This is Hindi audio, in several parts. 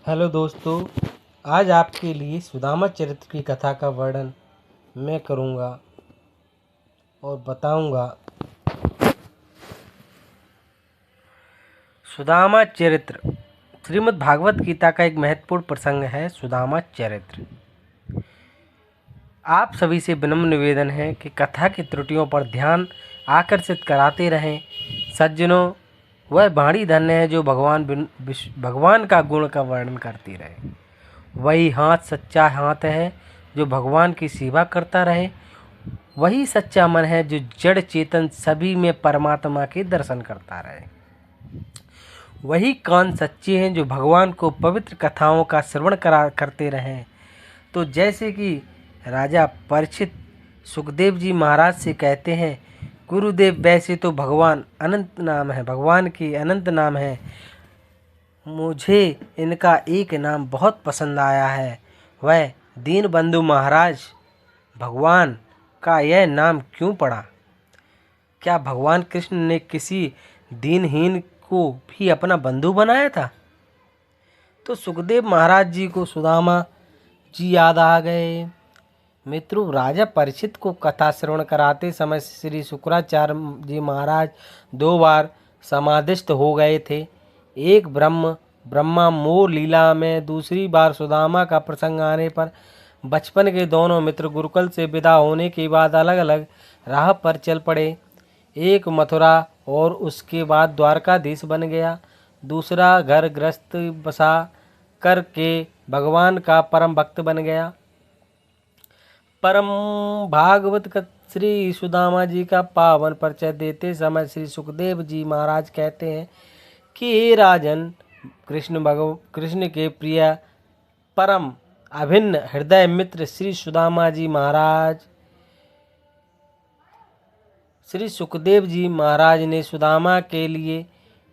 हेलो दोस्तों, आज आपके लिए सुदामा चरित्र की कथा का वर्णन मैं करूंगा और बताऊंगा। सुदामा चरित्र श्रीमद् भागवत गीता का एक महत्वपूर्ण प्रसंग है। सुदामा चरित्र आप सभी से विनम्र निवेदन है कि कथा की त्रुटियों पर ध्यान आकर्षित कराते रहें। सज्जनों, वह वाणी धन्य है जो भगवान का गुण का वर्णन करती रहे। वही हाथ सच्चा हाथ है जो भगवान की सेवा करता रहे। वही सच्चा मन है जो जड़ चेतन सभी में परमात्मा के दर्शन करता रहे। वही कान सच्चे हैं जो भगवान को पवित्र कथाओं का श्रवण करते रहें। तो जैसे कि राजा परीक्षित सुखदेव जी महाराज से कहते हैं, गुरुदेव वैसे तो भगवान अनंत नाम है, भगवान की अनंत नाम है, मुझे इनका एक नाम बहुत पसंद आया है। वह दीनबंधु महाराज, भगवान का यह नाम क्यों पड़ा? क्या भगवान कृष्ण ने किसी दीनहीन को भी अपना बंधु बनाया था? तो सुखदेव महाराज जी को सुदामा जी याद आ गए। मित्रों, राजा परीक्षित को कथा श्रवण कराते समय श्री शुक्राचार्य जी महाराज 2 बार समाधिस्थ हो गए थे। एक ब्रह्मा मोर लीला में, दूसरी बार सुदामा का प्रसंग आने पर। बचपन के दोनों मित्र गुरुकुल से विदा होने के बाद अलग अलग राह पर चल पड़े। एक मथुरा और उसके बाद द्वारकाधीश बन गया, दूसरा घर गृहस्थ बसा करके भगवान का परम भक्त बन गया। परम भागवत श्री सुदामा जी का पावन परिचय देते समय श्री सुखदेव जी महाराज कहते हैं कि हे राजन, कृष्ण के प्रिय परम अभिन्न हृदय मित्र श्री सुदामा जी महाराज, श्री सुखदेव जी महाराज ने सुदामा के लिए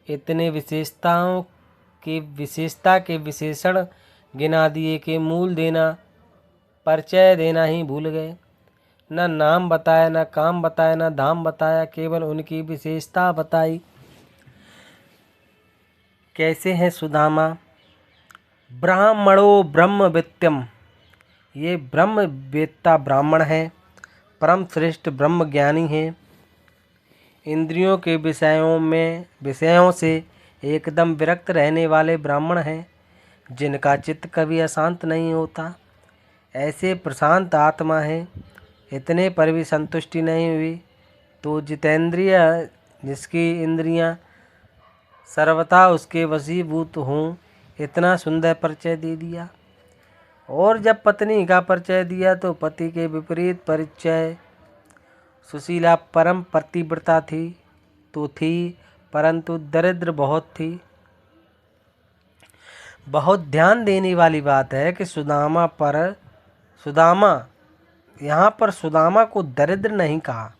इतने विशेषता के विशेषण गिना दिए कि मूल देना, परिचय देना ही भूल गए। न नाम बताया, न काम बताया, न धाम बताया, केवल उनकी विशेषता बताई। कैसे हैं सुदामा? ब्राह्मणो ब्रह्मवित्यम, ये ब्रह्मवेत्ता ब्राह्मण हैं, परम श्रेष्ठ ब्रह्म ज्ञानी हैं। इंद्रियों के विषयों से एकदम विरक्त रहने वाले ब्राह्मण हैं, जिनका चित्त कभी अशांत नहीं होता। ऐसे प्रशांत आत्मा है। इतने पर भी संतुष्टि नहीं हुई तो जितेंद्रिय, जिसकी इंद्रियां सर्वथा उसके वशीभूत हों, इतना सुंदर परिचय दे दिया। और जब पत्नी का परिचय दिया तो पति के विपरीत परिचय। सुशीला परम पतिव्रता थी तो थी, परंतु दरिद्र बहुत थी। बहुत ध्यान देने वाली बात है कि यहाँ पर सुदामा को दरिद्र नहीं कहा,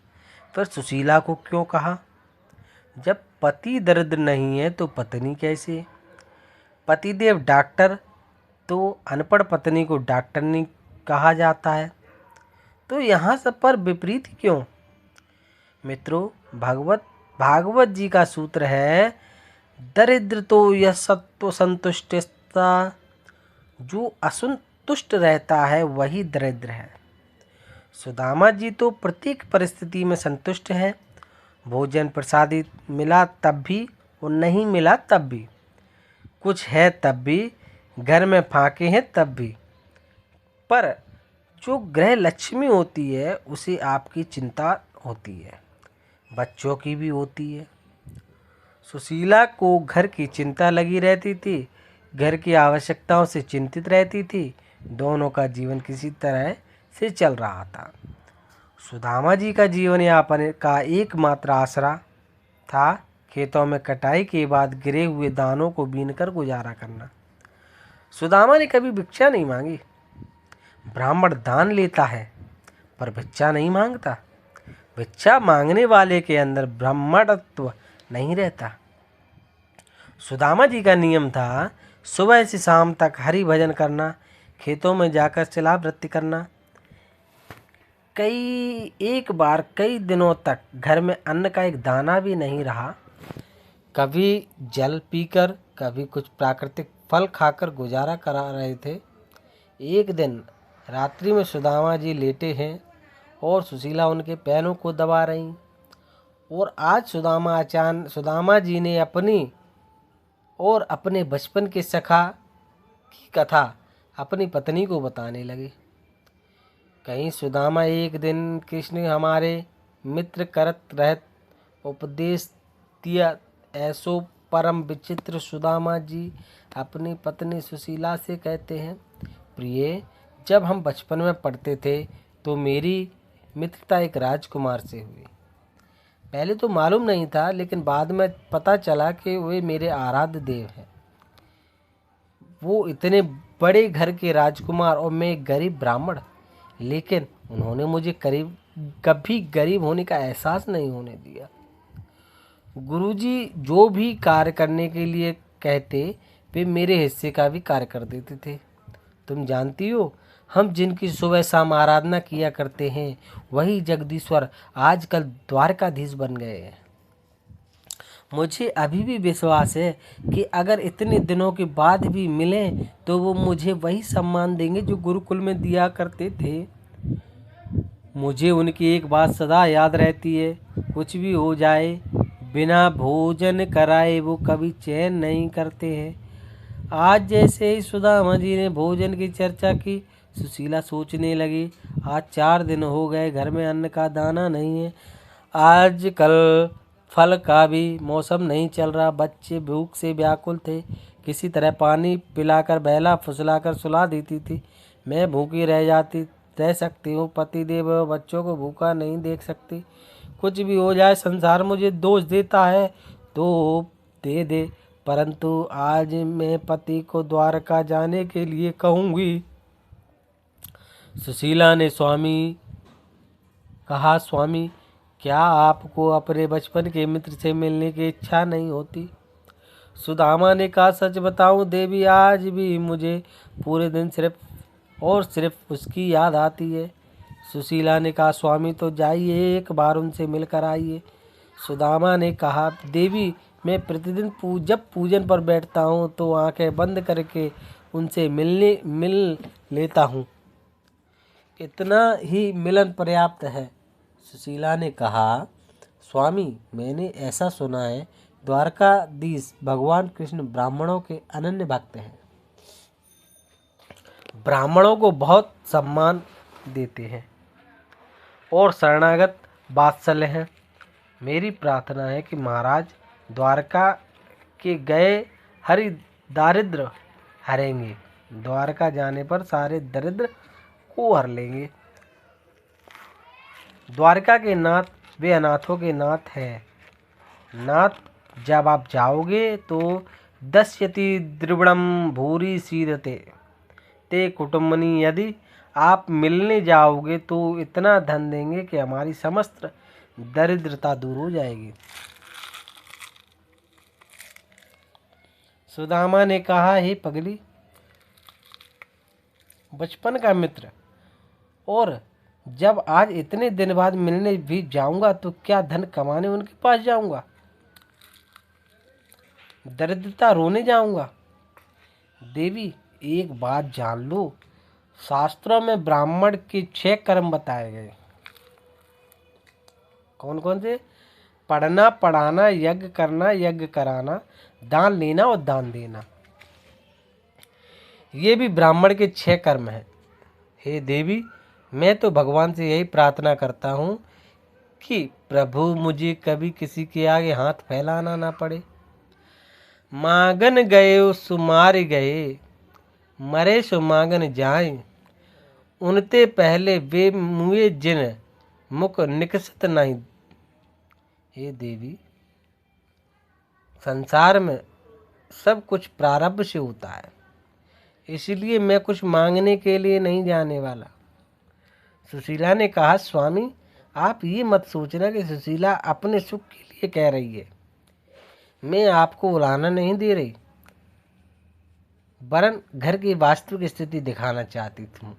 फिर सुशीला को क्यों कहा? जब पति दरिद्र नहीं है तो पत्नी कैसे? पतिदेव डॉक्टर तो अनपढ़ पत्नी को डॉक्टर नहीं कहा जाता है, तो यहाँ सब पर विपरीत क्यों? मित्रों, भागवत जी का सूत्र है, दरिद्र तो यह सत्व संतुष्टता, जो असंतुष्ट रहता है वही दरिद्र है। सुदामा जी तो प्रत्येक परिस्थिति में संतुष्ट हैं। भोजन प्रसादित मिला तब भी और नहीं मिला तब भी, कुछ है तब भी, घर में फाके हैं तब भी। पर जो गृह लक्ष्मी होती है उसे आपकी चिंता होती है, बच्चों की भी होती है। सुशीला को घर की चिंता लगी रहती थी, घर की आवश्यकताओं से चिंतित रहती थी। दोनों का जीवन किसी तरह से चल रहा था। सुदामा जी का जीवन यापन का एकमात्र आसरा था खेतों में कटाई के बाद गिरे हुए दानों को बीनकर गुजारा करना। सुदामा ने कभी भिक्षा नहीं मांगी। ब्राह्मण दान लेता है पर भिक्षा नहीं मांगता। भिक्षा मांगने वाले के अंदर ब्राह्मणत्व नहीं रहता। सुदामा जी का नियम था सुबह से शाम तक हरि भजन करना, खेतों में जाकर शिलावृत्ति करना। एक बार कई दिनों तक घर में अन्न का एक दाना भी नहीं रहा। कभी जल पीकर, कभी कुछ प्राकृतिक फल खाकर गुजारा करा रहे थे। एक दिन रात्रि में सुदामा जी लेटे हैं और सुशीला उनके पैरों को दबा रही। और आज सुदामा जी ने अपनी और अपने बचपन के सखा की कथा अपनी पत्नी को बताने लगे। कहीं सुदामा, एक दिन कृष्ण हमारे मित्र करत रहत उपदेश दिया, ऐसो परम विचित्र। सुदामा जी अपनी पत्नी सुशीला से कहते हैं, प्रिय, जब हम बचपन में पढ़ते थे तो मेरी मित्रता एक राजकुमार से हुई। पहले तो मालूम नहीं था, लेकिन बाद में पता चला कि वे मेरे आराध्य देव हैं। वो इतने बड़े घर के राजकुमार और मैं एक गरीब ब्राह्मण, लेकिन उन्होंने मुझे कभी गरीब होने का एहसास नहीं होने दिया। गुरुजी जो भी कार्य करने के लिए कहते वे मेरे हिस्से का भी कार्य कर देते थे। तुम जानती हो, हम जिनकी सुबह शाम आराधना किया करते हैं वही जगदीश्वर आजकल द्वारकाधीश बन गए हैं। मुझे अभी भी विश्वास है कि अगर इतने दिनों के बाद भी मिलें तो वो मुझे वही सम्मान देंगे जो गुरुकुल में दिया करते थे। मुझे उनकी एक बात सदा याद रहती है, कुछ भी हो जाए, बिना भोजन कराए वो कभी चैन नहीं करते हैं। आज जैसे ही सुदामा जी ने भोजन की चर्चा की, सुशीला सोचने लगी, आज 4 दिन हो गए घर में अन्न का दाना नहीं है। आज कल फल का भी मौसम नहीं चल रहा। बच्चे भूख से व्याकुल थे। किसी तरह पानी पिलाकर बहला फुसलाकर सुला देती थी। मैं भूखी रह सकती हूँ, पतिदेव और बच्चों को भूखा नहीं देख सकती। कुछ भी हो जाए, संसार मुझे दोष देता है तो दे दे, परंतु आज मैं पति को द्वारका जाने के लिए कहूँगी। सुशीला ने कहा, स्वामी, क्या आपको अपने बचपन के मित्र से मिलने की इच्छा नहीं होती? सुदामा ने कहा, सच बताऊं देवी, आज भी मुझे पूरे दिन सिर्फ उसकी याद आती है। सुशीला ने कहा, स्वामी तो जाइए, एक बार उनसे मिलकर आइए। सुदामा ने कहा, देवी, मैं प्रतिदिन जब पूजन पर बैठता हूँ तो आंखें बंद करके उनसे मिल लेता हूँ। इतना ही मिलन पर्याप्त है। सुशीला ने कहा, स्वामी, मैंने ऐसा सुना है द्वारकाधीश भगवान कृष्ण ब्राह्मणों के अनन्य भक्त हैं, ब्राह्मणों को बहुत सम्मान देते हैं और शरणागत वात्सल्य हैं। मेरी प्रार्थना है कि महाराज द्वारका के गए हरि दारिद्र हरेंगे। द्वारका जाने पर सारे दरिद्र को हर लेंगे। द्वारका के नाथ वे अनाथों के नाथ हैं। नाथ, जब आप जाओगे तो दस्यति द्रिविणम भूरि सीदते ते कुटुम्बनी। यदि आप मिलने जाओगे तो इतना धन देंगे कि हमारी समस्त दरिद्रता दूर हो जाएगी। सुदामा ने कहा, हे पगली, बचपन का मित्र, और जब आज इतने दिन बाद मिलने भी जाऊंगा तो क्या धन कमाने उनके पास जाऊंगा? दरिद्रता रोने जाऊंगा? देवी, एक बात जान लो, शास्त्रों में ब्राह्मण के 6 कर्म बताए गए। कौन कौन से? पढ़ना, पढ़ाना, यज्ञ करना, यज्ञ कराना, दान लेना और दान देना। ये भी ब्राह्मण के 6 कर्म हैं। हे देवी, मैं तो भगवान से यही प्रार्थना करता हूँ कि प्रभु मुझे कभी किसी के आगे हाथ फैलाना ना पड़े। मांगन गए सुमार गए, मरे सो मांगन जाए, उनते पहले वे मुए जिन मुख निकसत नहीं। हे देवी, संसार में सब कुछ प्रारब्ध से होता है, इसलिए मैं कुछ मांगने के लिए नहीं जाने वाला। सुशीला ने कहा, स्वामी, आप ये मत सोचना कि सुशीला अपने सुख के लिए कह रही है। मैं आपको उलाहना नहीं दे रही, वरन घर की वास्तविक स्थिति दिखाना चाहती थी।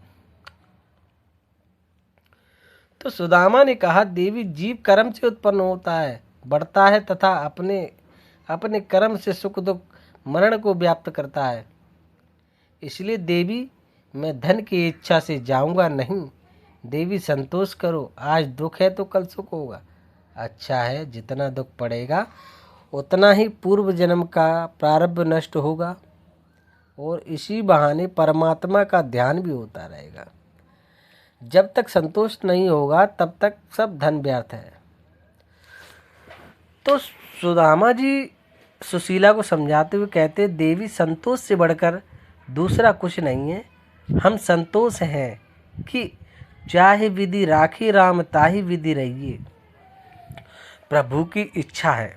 तो सुदामा ने कहा, देवी, जीव कर्म से उत्पन्न होता है, बढ़ता है तथा अपने कर्म से सुख दुख मरण को व्याप्त करता है। इसलिए देवी मैं धन की इच्छा से जाऊंगा नहीं। देवी संतोष करो, आज दुख है तो कल सुख होगा। अच्छा है, जितना दुख पड़ेगा उतना ही पूर्व जन्म का प्रारब्ध नष्ट होगा और इसी बहाने परमात्मा का ध्यान भी होता रहेगा। जब तक संतोष नहीं होगा तब तक सब धन व्यर्थ है। तो सुदामा जी सुशीला को समझाते हुए कहते, देवी संतोष से बढ़कर दूसरा कुछ नहीं है। हम संतोष हैं कि चाहे विधि राखी राम ताहि विधि रहिए। प्रभु की इच्छा है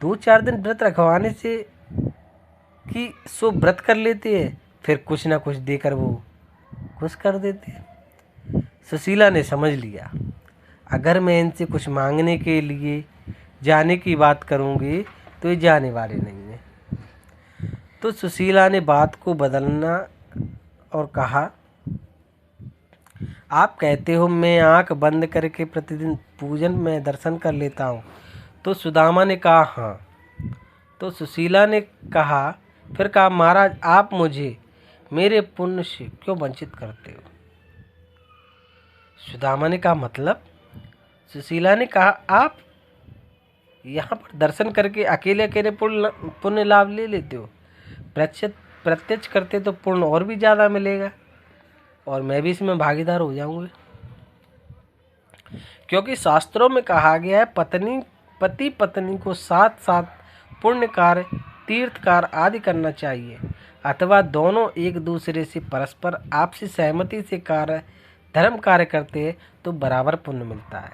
2-4 दिन व्रत रखवाने से कि सो व्रत कर लेते हैं, फिर कुछ ना कुछ देकर वो खुश कर देते हैं। सुशीला ने समझ लिया, अगर मैं इनसे कुछ मांगने के लिए जाने की बात करूंगी तो ये जाने वाले नहीं है। तो सुशीला ने बात को बदलना और कहा, आप कहते हो मैं आंख बंद करके प्रतिदिन पूजन में दर्शन कर लेता हूँ। तो सुदामा ने कहा हाँ। तो सुशीला ने कहा, फिर कहा, महाराज आप मुझे मेरे पुण्य से क्यों वंचित करते हो? सुदामा ने कहा मतलब? सुशीला ने कहा, आप यहाँ पर दर्शन करके अकेले अकेले पुण्य लाभ ले लेते हो, प्रत्यक्ष करते तो पुण्य और भी ज़्यादा मिलेगा और मैं भी इसमें भागीदार हो जाऊंगी। क्योंकि शास्त्रों में कहा गया है, पति पत्नी को साथ साथ पुण्य कार्य, तीर्थ कार्य आदि करना चाहिए, अथवा दोनों एक दूसरे से परस्पर आपसी सहमति से कार्य धर्म कार्य करते हैं तो बराबर पुण्य मिलता है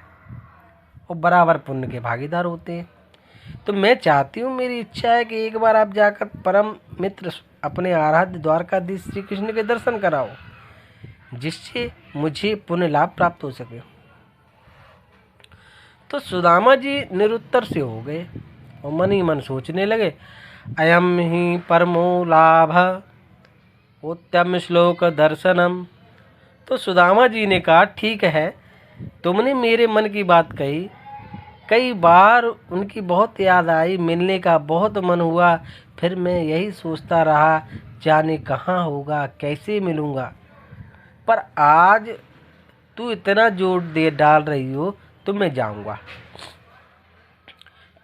और बराबर पुण्य के भागीदार होते हैं। तो मैं चाहती हूँ, मेरी इच्छा है कि एक बार आप जाकर परम मित्र अपने आराध्य द्वारकाधीश श्री कृष्ण के दर्शन कराओ, जिससे मुझे पुण्य लाभ प्राप्त हो सके। तो सुदामा जी निरुत्तर से हो गए और मन ही मन सोचने लगे, अयम ही परमो लाभ उत्तम श्लोक दर्शनम। तो सुदामा जी ने कहा, ठीक है, तुमने मेरे मन की बात कही। कई बार उनकी बहुत याद आई, मिलने का बहुत मन हुआ, फिर मैं यही सोचता रहा जाने कहाँ होगा, कैसे मिलूँगा। पर आज तू इतना जोर दे डाल रही हो तो मैं जाऊँगा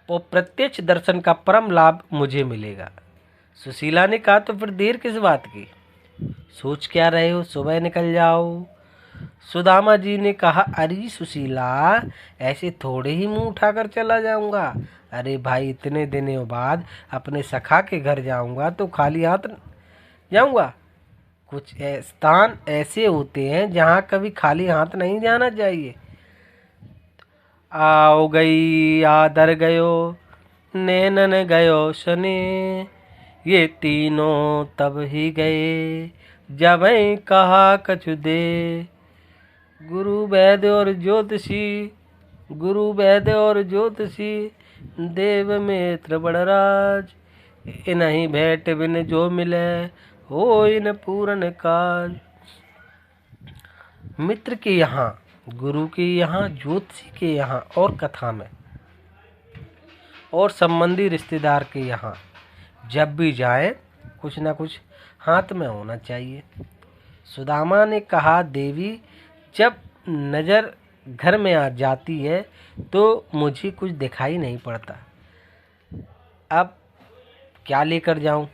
और प्रत्यक्ष दर्शन का परम लाभ मुझे मिलेगा। सुशीला ने कहा, तो फिर देर किस बात की, सोच क्या रहे हो, सुबह निकल जाओ। सुदामा जी ने कहा, अरे सुशीला, ऐसे थोड़े ही मुंह उठाकर चला जाऊंगा। अरे भाई, इतने दिनों बाद अपने सखा के घर जाऊंगा तो खाली हाथ जाऊंगा। कुछ स्थान ऐसे होते हैं जहां कभी खाली हाथ नहीं जाना चाहिए। आओ गई आदर गयो नैनन गयो शनि, ये तीनों तब ही गए जब कहा कछु दे। गुरु वैद्य और ज्योतिषी, गुरु वैद्य और ज्योतिषी, देव मित्र बड़राज, इन्हीं भेंट बिन जो मिले हो इन पूर्ण काज। मित्र के यहाँ, गुरु के यहाँ, ज्योतिषी के यहाँ और कथा में और संबंधी रिश्तेदार के यहाँ जब भी जाए कुछ ना कुछ हाथ में होना चाहिए। सुदामा ने कहा, देवी जब नज़र घर में आ जाती है तो मुझे कुछ दिखाई नहीं पड़ता, अब क्या लेकर जाऊं?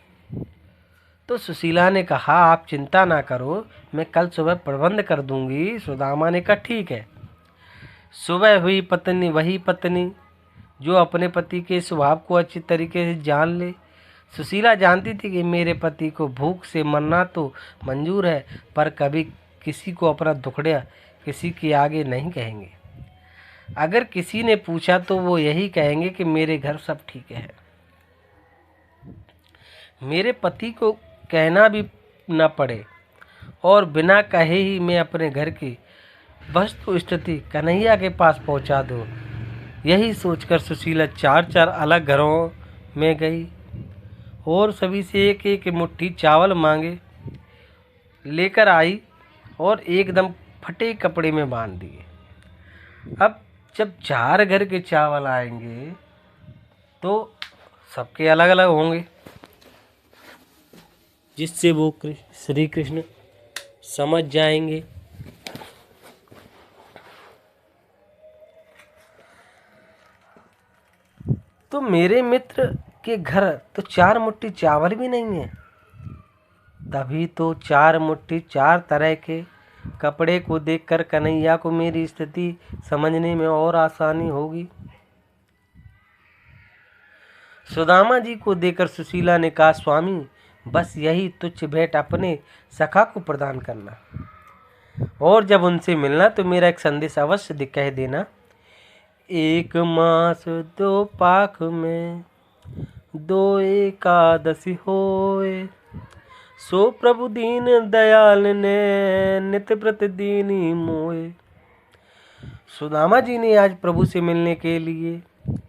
तो सुशीला ने कहा, आप चिंता ना करो, मैं कल सुबह प्रबंध कर दूंगी। सुदामा ने कहा, ठीक है। सुबह हुई पत्नी वही पत्नी जो अपने पति के स्वभाव को अच्छी तरीके से जान ले। सुशीला जानती थी कि मेरे पति को भूख से मरना तो मंजूर है, पर कभी किसी को अपना दुखड़ा किसी के आगे नहीं कहेंगे। अगर किसी ने पूछा तो वो यही कहेंगे कि मेरे घर सब ठीक है। मेरे पति को कहना भी न पड़े और बिना कहे ही मैं अपने घर की वस्तु स्थिति कन्हैया के पास पहुंचा दूं। यही सोचकर सुशीला 4-4 अलग घरों में गई और सभी से एक एक मुट्ठी चावल मांगे लेकर आई और एकदम फटे कपड़े में बांध दिए। अब जब 4 घर के चावल आएंगे तो सबके अलग अलग होंगे। जिससे वो श्री कृष्ण समझ जाएंगे। तो मेरे मित्र के घर तो 4 मुट्ठी चावल भी नहीं है, तभी तो 4 मुट्ठी 4 तरह के कपड़े को देखकर कन्हैया को मेरी स्थिति समझने में और आसानी होगी। सुदामा जी को देखकर सुशीला ने कहा, स्वामी बस यही तुच्छ भेंट अपने सखा को प्रदान करना, और जब उनसे मिलना तो मेरा एक संदेश अवश्य कह देना। 1 मास 2 पाख में 2 एकादशी होए, सो प्रभु दीन दयाल ने नित प्रतिदिन मोए। सुदामा जी ने आज प्रभु से मिलने के लिए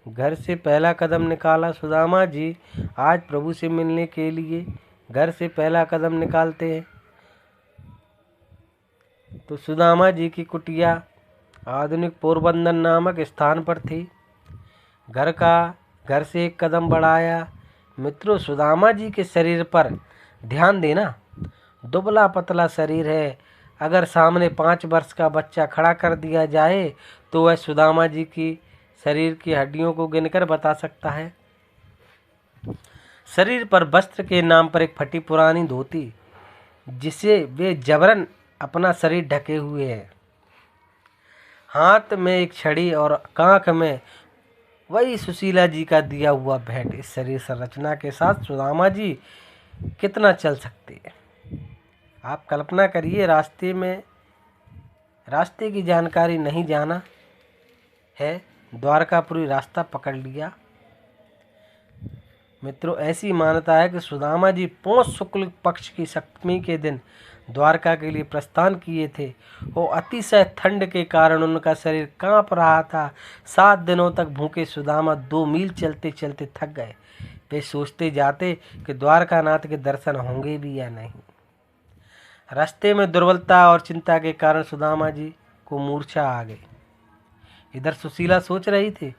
घर से पहला कदम निकाला। सुदामा जी आज प्रभु से मिलने के लिए घर से पहला कदम निकालते हैं। तो सुदामा जी की कुटिया आधुनिक पोरबंदर नामक स्थान पर थी। घर से एक कदम बढ़ाया। मित्रों, सुदामा जी के शरीर पर ध्यान देना। दुबला पतला शरीर है। अगर सामने 5 वर्ष का बच्चा खड़ा कर दिया जाए तो वह सुदामा जी की शरीर की हड्डियों को गिनकर बता सकता है। शरीर पर वस्त्र के नाम पर एक फटी पुरानी धोती, जिसे वे जबरन अपना शरीर ढके हुए हैं। हाथ में एक छड़ी और कांख में वही सुशीला जी का दिया हुआ भेंट। इस शरीर संरचना के साथ सुदामा जी कितना चल सकते हैं? आप कल्पना करिए, रास्ते की जानकारी नहीं जाना है, द्वारकापुरी रास्ता पकड़ लिया। मित्रों, ऐसी मान्यता है कि सुदामा जी पौष शुक्ल पक्ष की सप्तमी के दिन द्वारका के लिए प्रस्थान किए थे। वो अतिशय ठंड के कारण उनका शरीर कांप रहा था। 7 दिनों तक भूखे सुदामा 2 मील चलते चलते थक गए। वे सोचते जाते कि द्वारकानाथ के दर्शन होंगे भी या नहीं। रास्ते में दुर्बलता और चिंता के कारण सुदामा जी को मूर्छा आ गई। इधर सुशीला सोच रही थी,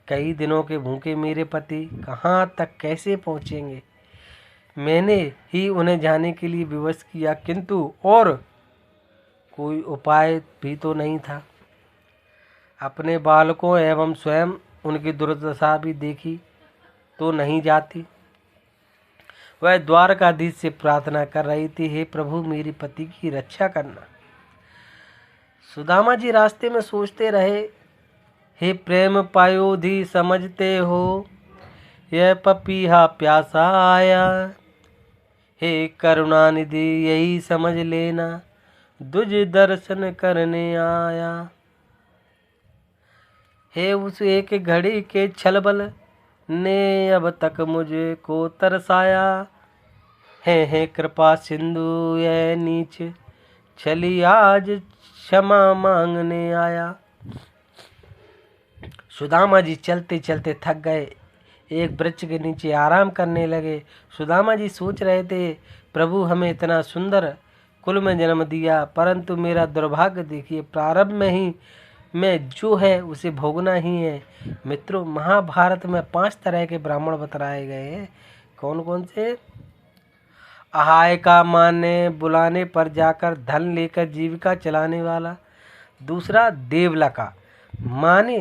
कई दिनों के भूखे मेरे पति कहाँ तक कैसे पहुँचेंगे। मैंने ही उन्हें जाने के लिए विवश किया, किंतु और कोई उपाय भी तो नहीं था। अपने बालकों एवं स्वयं उनकी दुर्दशा भी देखी तो नहीं जाती। वह द्वारकाधीश से प्रार्थना कर रही थी, हे प्रभु मेरी पति की रक्षा करना। सुदामा जी रास्ते में सोचते रहे, हे प्रेम पायोधी समझते हो, यह पपीहा प्यासा आया। हे करुणा निधि यही समझ लेना, तुझ दर्शन करने आया। हे उस एक घड़ी के छलबल ने अब तक मुझे को तरसाया। है कृपा सिंधु यह नीच छली आज क्षमा मांगने आया। सुदामा जी चलते चलते थक गए। एक वृक्ष के नीचे आराम करने लगे। सुदामा जी सोच रहे थे, प्रभु हमें इतना सुंदर कुल में जन्म दिया, परंतु मेरा दुर्भाग्य देखिए, प्रारंभ में ही मैं जो है उसे भोगना ही है। मित्रों, महाभारत में 5 तरह के ब्राह्मण बतलाए गए हैं। कौन कौन से? आहाय का माने बुलाने पर जाकर धन लेकर जीविका चलाने वाला। दूसरा, देवला का माने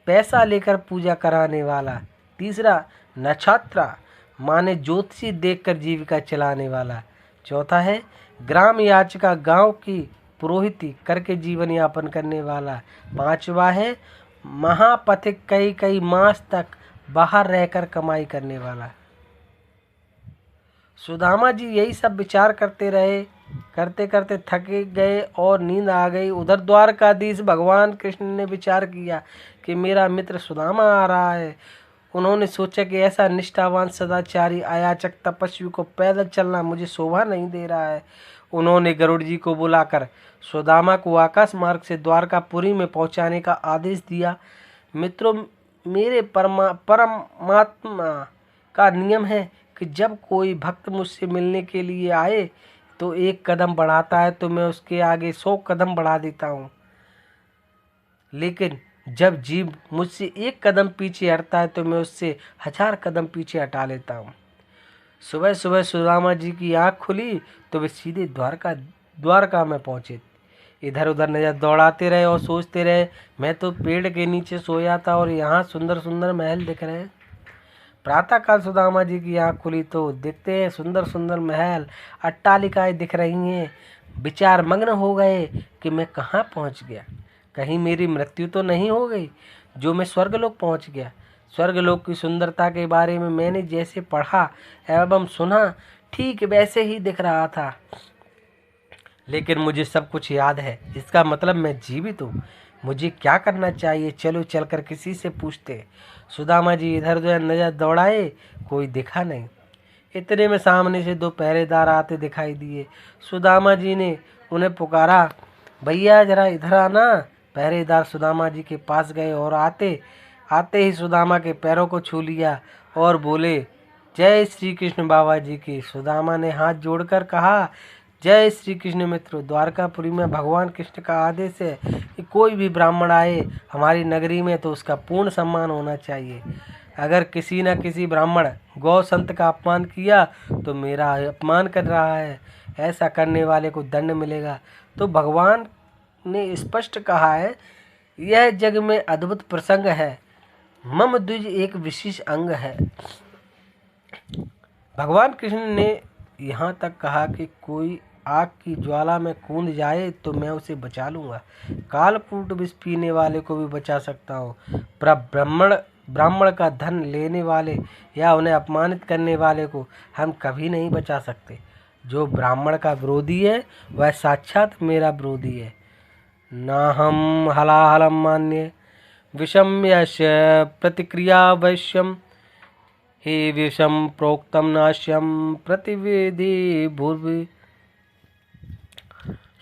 पैसा लेकर पूजा कराने वाला। तीसरा, नक्षत्रा माने ज्योतिषी देखकर जीविका चलाने वाला। चौथा है ग्राम याचिका, गांव की पुरोहिती करके जीवन यापन करने वाला। 5वां है महापथिक, कई मास तक बाहर रहकर कमाई करने वाला। सुदामा जी यही सब विचार करते रहे। करते करते थके गए और नींद आ गई। उधर द्वारकाधीश भगवान कृष्ण ने विचार किया कि मेरा मित्र सुदामा आ रहा है। उन्होंने सोचा कि ऐसा निष्ठावान सदाचारी अयाचक तपस्वी को पैदल चलना मुझे शोभा नहीं दे रहा है। उन्होंने गरुड़ जी को बुलाकर सुदामा को आकाश मार्ग से द्वारकापुरी में पहुंचाने का आदेश दिया। मित्रों, मेरे परमात्मा का नियम है कि जब कोई भक्त मुझसे मिलने के लिए आए तो 1 कदम बढ़ाता है तो मैं उसके आगे 100 कदम बढ़ा देता हूँ, लेकिन जब जीव मुझसे 1 कदम पीछे हटता है तो मैं उससे 1000 कदम पीछे हटा लेता हूँ। सुबह सुबह सुदामा जी की आँख खुली तो वे सीधे द्वारका में पहुँचे। इधर उधर नजर दौड़ाते रहे और सोचते रहे, मैं तो पेड़ के नीचे सोया था और यहाँ सुंदर सुंदर महल दिख रहे हैं। प्रातःकाल सुदामा जी की आँख खुली तो देखते हैं सुंदर सुंदर महल, अट्टालिकाएं दिख रही हैं। विचार मग्न हो गए कि मैं कहाँ पहुँच गया, कहीं मेरी मृत्यु तो नहीं हो गई जो मैं स्वर्गलोक पहुँच गया। स्वर्गलोक की सुंदरता के बारे में मैंने जैसे पढ़ा एवं सुना ठीक वैसे ही दिख रहा था, लेकिन मुझे सब कुछ याद है। इसका मतलब मैं जीवित हूँ। मुझे क्या करना चाहिए? चलो चलकर किसी से पूछते। सुदामा जी इधर उधर नजर दौड़ाए, कोई दिखा नहीं। इतने में सामने से 2 पहरेदार आते दिखाई दिए। सुदामा जी ने उन्हें पुकारा, भैया जरा इधर आना। पहरेदार सुदामा जी के पास गए और आते आते ही सुदामा के पैरों को छू लिया और बोले, जय श्री कृष्ण बाबा जी की। सुदामा ने हाथ जोड़कर कहा, जय श्री कृष्ण मित्रों। द्वारकापुरी में भगवान कृष्ण का आदेश है कि कोई भी ब्राह्मण आए हमारी नगरी में तो उसका पूर्ण सम्मान होना चाहिए। अगर किसी न किसी ब्राह्मण गौ संत का अपमान किया तो मेरा अपमान कर रहा है, ऐसा करने वाले को दंड मिलेगा। तो भगवान ने स्पष्ट कहा है, यह जग में अद्भुत प्रसंग है, मम द्विज एक विशेष अंग है। भगवान कृष्ण ने यहाँ तक कहा कि कोई आग की ज्वाला में कूद जाए तो मैं उसे बचा लूँगा, कालकूट विष पीने वाले को भी बचा सकता हूँ, पर ब्राह्मण का धन लेने वाले या उन्हें अपमानित करने वाले को हम कभी नहीं बचा सकते। जो ब्राह्मण का विरोधी है वह साक्षात मेरा विरोधी है। ना हम हलाहलम मान्य विषम यश प्रतिक्रिया वैश्यम हे विषम प्रोक्तम नाश्यम प्रतिवेदी भूर्भि।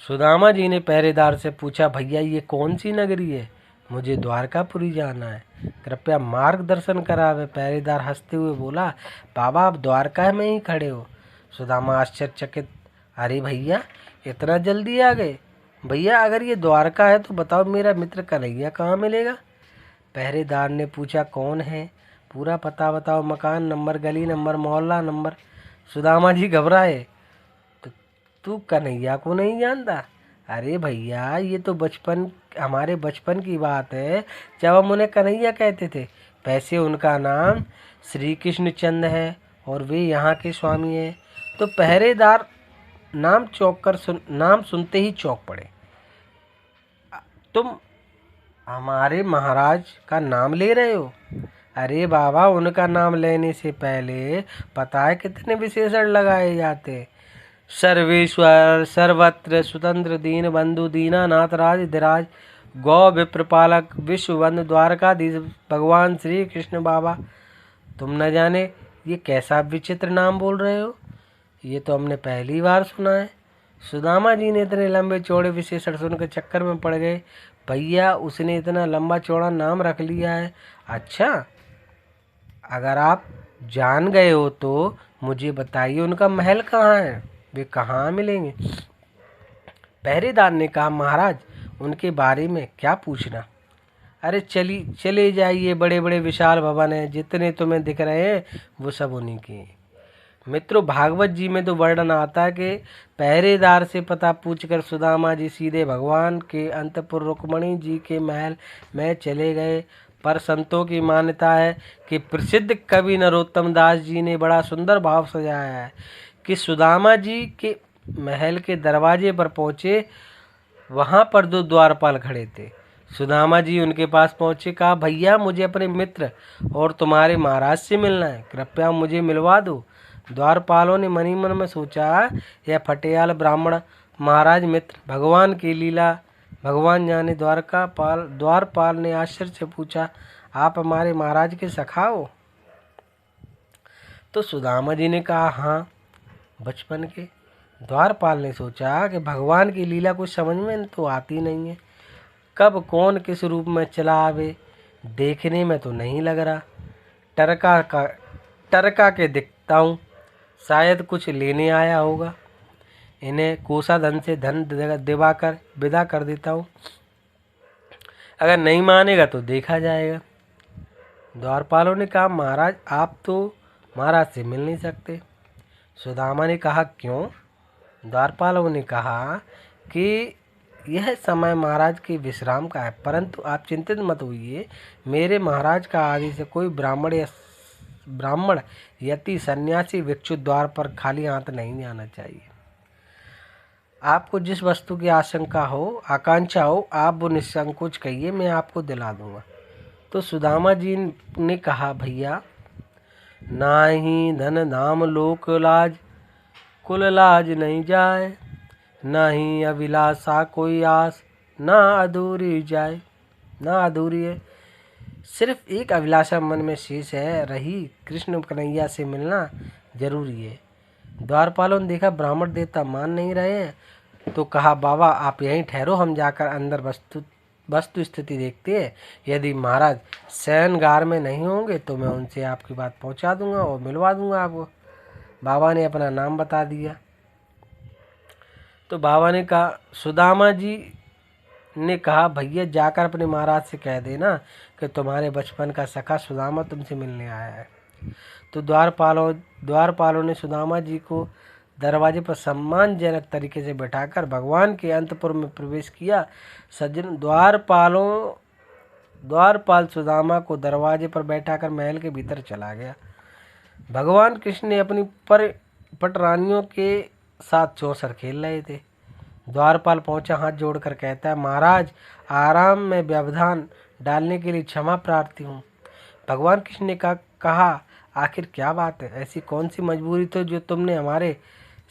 सुदामा जी ने पहरेदार से पूछा, भैया ये कौन सी नगरी है? मुझे द्वारकापुरी जाना है, कृपया मार्गदर्शन करावे। पहरेदार हंसते हुए बोला, बाबा आप द्वारका में ही खड़े हो। सुदामा आश्चर्यचकित, अरे भैया इतना जल्दी आ गए? भैया अगर ये द्वारका है तो बताओ मेरा मित्र कन्हैया कहाँ मिलेगा? पहरेदार ने पूछा, कौन है? पूरा पता बताओ, मकान नंबर, गली नंबर, मोहल्ला नंबर। सुदामा जी घबराए, तो तू कन्हैया को नहीं जानता? अरे भैया ये तो हमारे बचपन की बात है जब हम उन्हें कन्हैया कहते थे। वैसे उनका नाम श्री कृष्ण चंद है और वे यहाँ के स्वामी हैं। तो पहरेदार नाम सुनते ही चौंक पड़े। तुम हमारे महाराज का नाम ले रहे हो? अरे बाबा उनका नाम लेने से पहले पता है कितने विशेषण लगाए जाते? सर्वेश्वर, सर्वत्र, स्वतंत्र, दीन बंधु, दीनानाथ, राज धीराज, गौ विप्रपालक, विश्वबंधु, द्वारकाधीश भगवान श्री कृष्ण बाबा। तुम न जाने ये कैसा विचित्र नाम बोल रहे हो, ये तो हमने पहली बार सुना है। सुदामा जी ने इतने लंबे चौड़े विशेषण सुनकर चक्कर में पड़ गए। भैया उसने इतना लंबा चौड़ा नाम रख लिया है? अच्छा, अगर आप जान गए हो तो मुझे बताइए उनका महल कहाँ है, वे कहाँ मिलेंगे? पहरेदार ने कहा, महाराज उनके बारे में क्या पूछना। अरे चले जाइए, बड़े बड़े विशाल भवन हैं, जितने तुम्हें दिख रहे हैं वो सब उन्हीं के हैं। मित्रों भागवत जी में तो वर्णन आता है कि पहरेदार से पता पूछकर सुदामा जी सीधे भगवान के अंतपुर रुक्मणी जी के महल में चले गए। पर संतों की मान्यता है कि प्रसिद्ध कवि नरोत्तम दास जी ने बड़ा सुंदर भाव सजाया है कि सुदामा जी के महल के दरवाजे पर पहुँचे, वहाँ पर 2 द्वारपाल खड़े थे। सुदामा जी उनके पास पहुँचे, कहा, भैया मुझे अपने मित्र और तुम्हारे महाराज से मिलना है, कृपया मुझे मिलवा दो। द्वारपालों ने मनी मन में सोचा, यह फटेयाल ब्राह्मण महाराज मित्र, भगवान की लीला भगवान जाने। द्वारपाल ने आश्चर्य से पूछा, आप हमारे महाराज के सखा हो? तो सुदामा जी ने कहा, हाँ बचपन के। द्वारपाल ने सोचा कि भगवान की लीला कुछ समझ में तो आती नहीं है, कब कौन किस रूप में चला आवे, देखने में तो नहीं लग रहा। टरका के दिखता हूँ, शायद कुछ लेने आया होगा, इन्हें कोषाधन से धन दिवाकर विदा कर देता हूँ, अगर नहीं मानेगा तो देखा जाएगा। द्वारपालों ने कहा, महाराज आप तो महाराज से मिल नहीं सकते, सुदामा ने कहा, क्यों? द्वारपालों ने कहा कि यह समय महाराज के विश्राम का है, परंतु आप चिंतित मत होइए। मेरे महाराज का आदि से कोई ब्राह्मण यति सन्यासी भिक्षु द्वार पर खाली हाथ नहीं आना चाहिए। आपको जिस वस्तु की आशंका हो, आकांक्षा हो, आप वो निसंकोच कहिए, मैं आपको दिला दूंगा। तो सुदामा जी ने कहा, भैया, ना ही धन धाम लोक लाज, कुल लाज नहीं जाए, ना ही अभिलाषा कोई आस, ना अधूरी जाए, ना अधूरी है। सिर्फ एक अभिलाषा मन में शेष है रही, कृष्ण कन्हैया से मिलना जरूरी है। द्वारपालों ने देखा ब्राह्मण देवता मान नहीं रहे हैं, तो कहा, बाबा आप यहीं ठहरो, हम जाकर अंदर वस्तु स्थिति देखते हैं। यदि महाराज शयनगार में नहीं होंगे तो मैं उनसे आपकी बात पहुंचा दूंगा और मिलवा दूंगा आपको। बाबा ने अपना नाम बता दिया। तो बाबा ने कहा, सुदामा जी ने कहा, भैया जाकर अपने महाराज से कह देना कि तुम्हारे बचपन का सखा सुदामा तुमसे मिलने आया है। तो द्वारपालों ने सुदामा जी को दरवाजे पर सम्मानजनक तरीके से बैठाकर भगवान के अंतपुर में प्रवेश किया। सज्जन, द्वारपाल सुदामा को दरवाजे पर बैठाकर महल के भीतर चला गया। भगवान कृष्ण ने अपनी पटरानियों के साथ चौसर खेल रहे थे। द्वारपाल पहुंचा, हाथ जोड़कर कहता है, महाराज आराम में व्यवधान डालने के लिए क्षमा प्रार्थी हूँ। भगवान कृष्ण ने कहा, आखिर क्या बात है? ऐसी कौन सी मजबूरी थी जो तुमने हमारे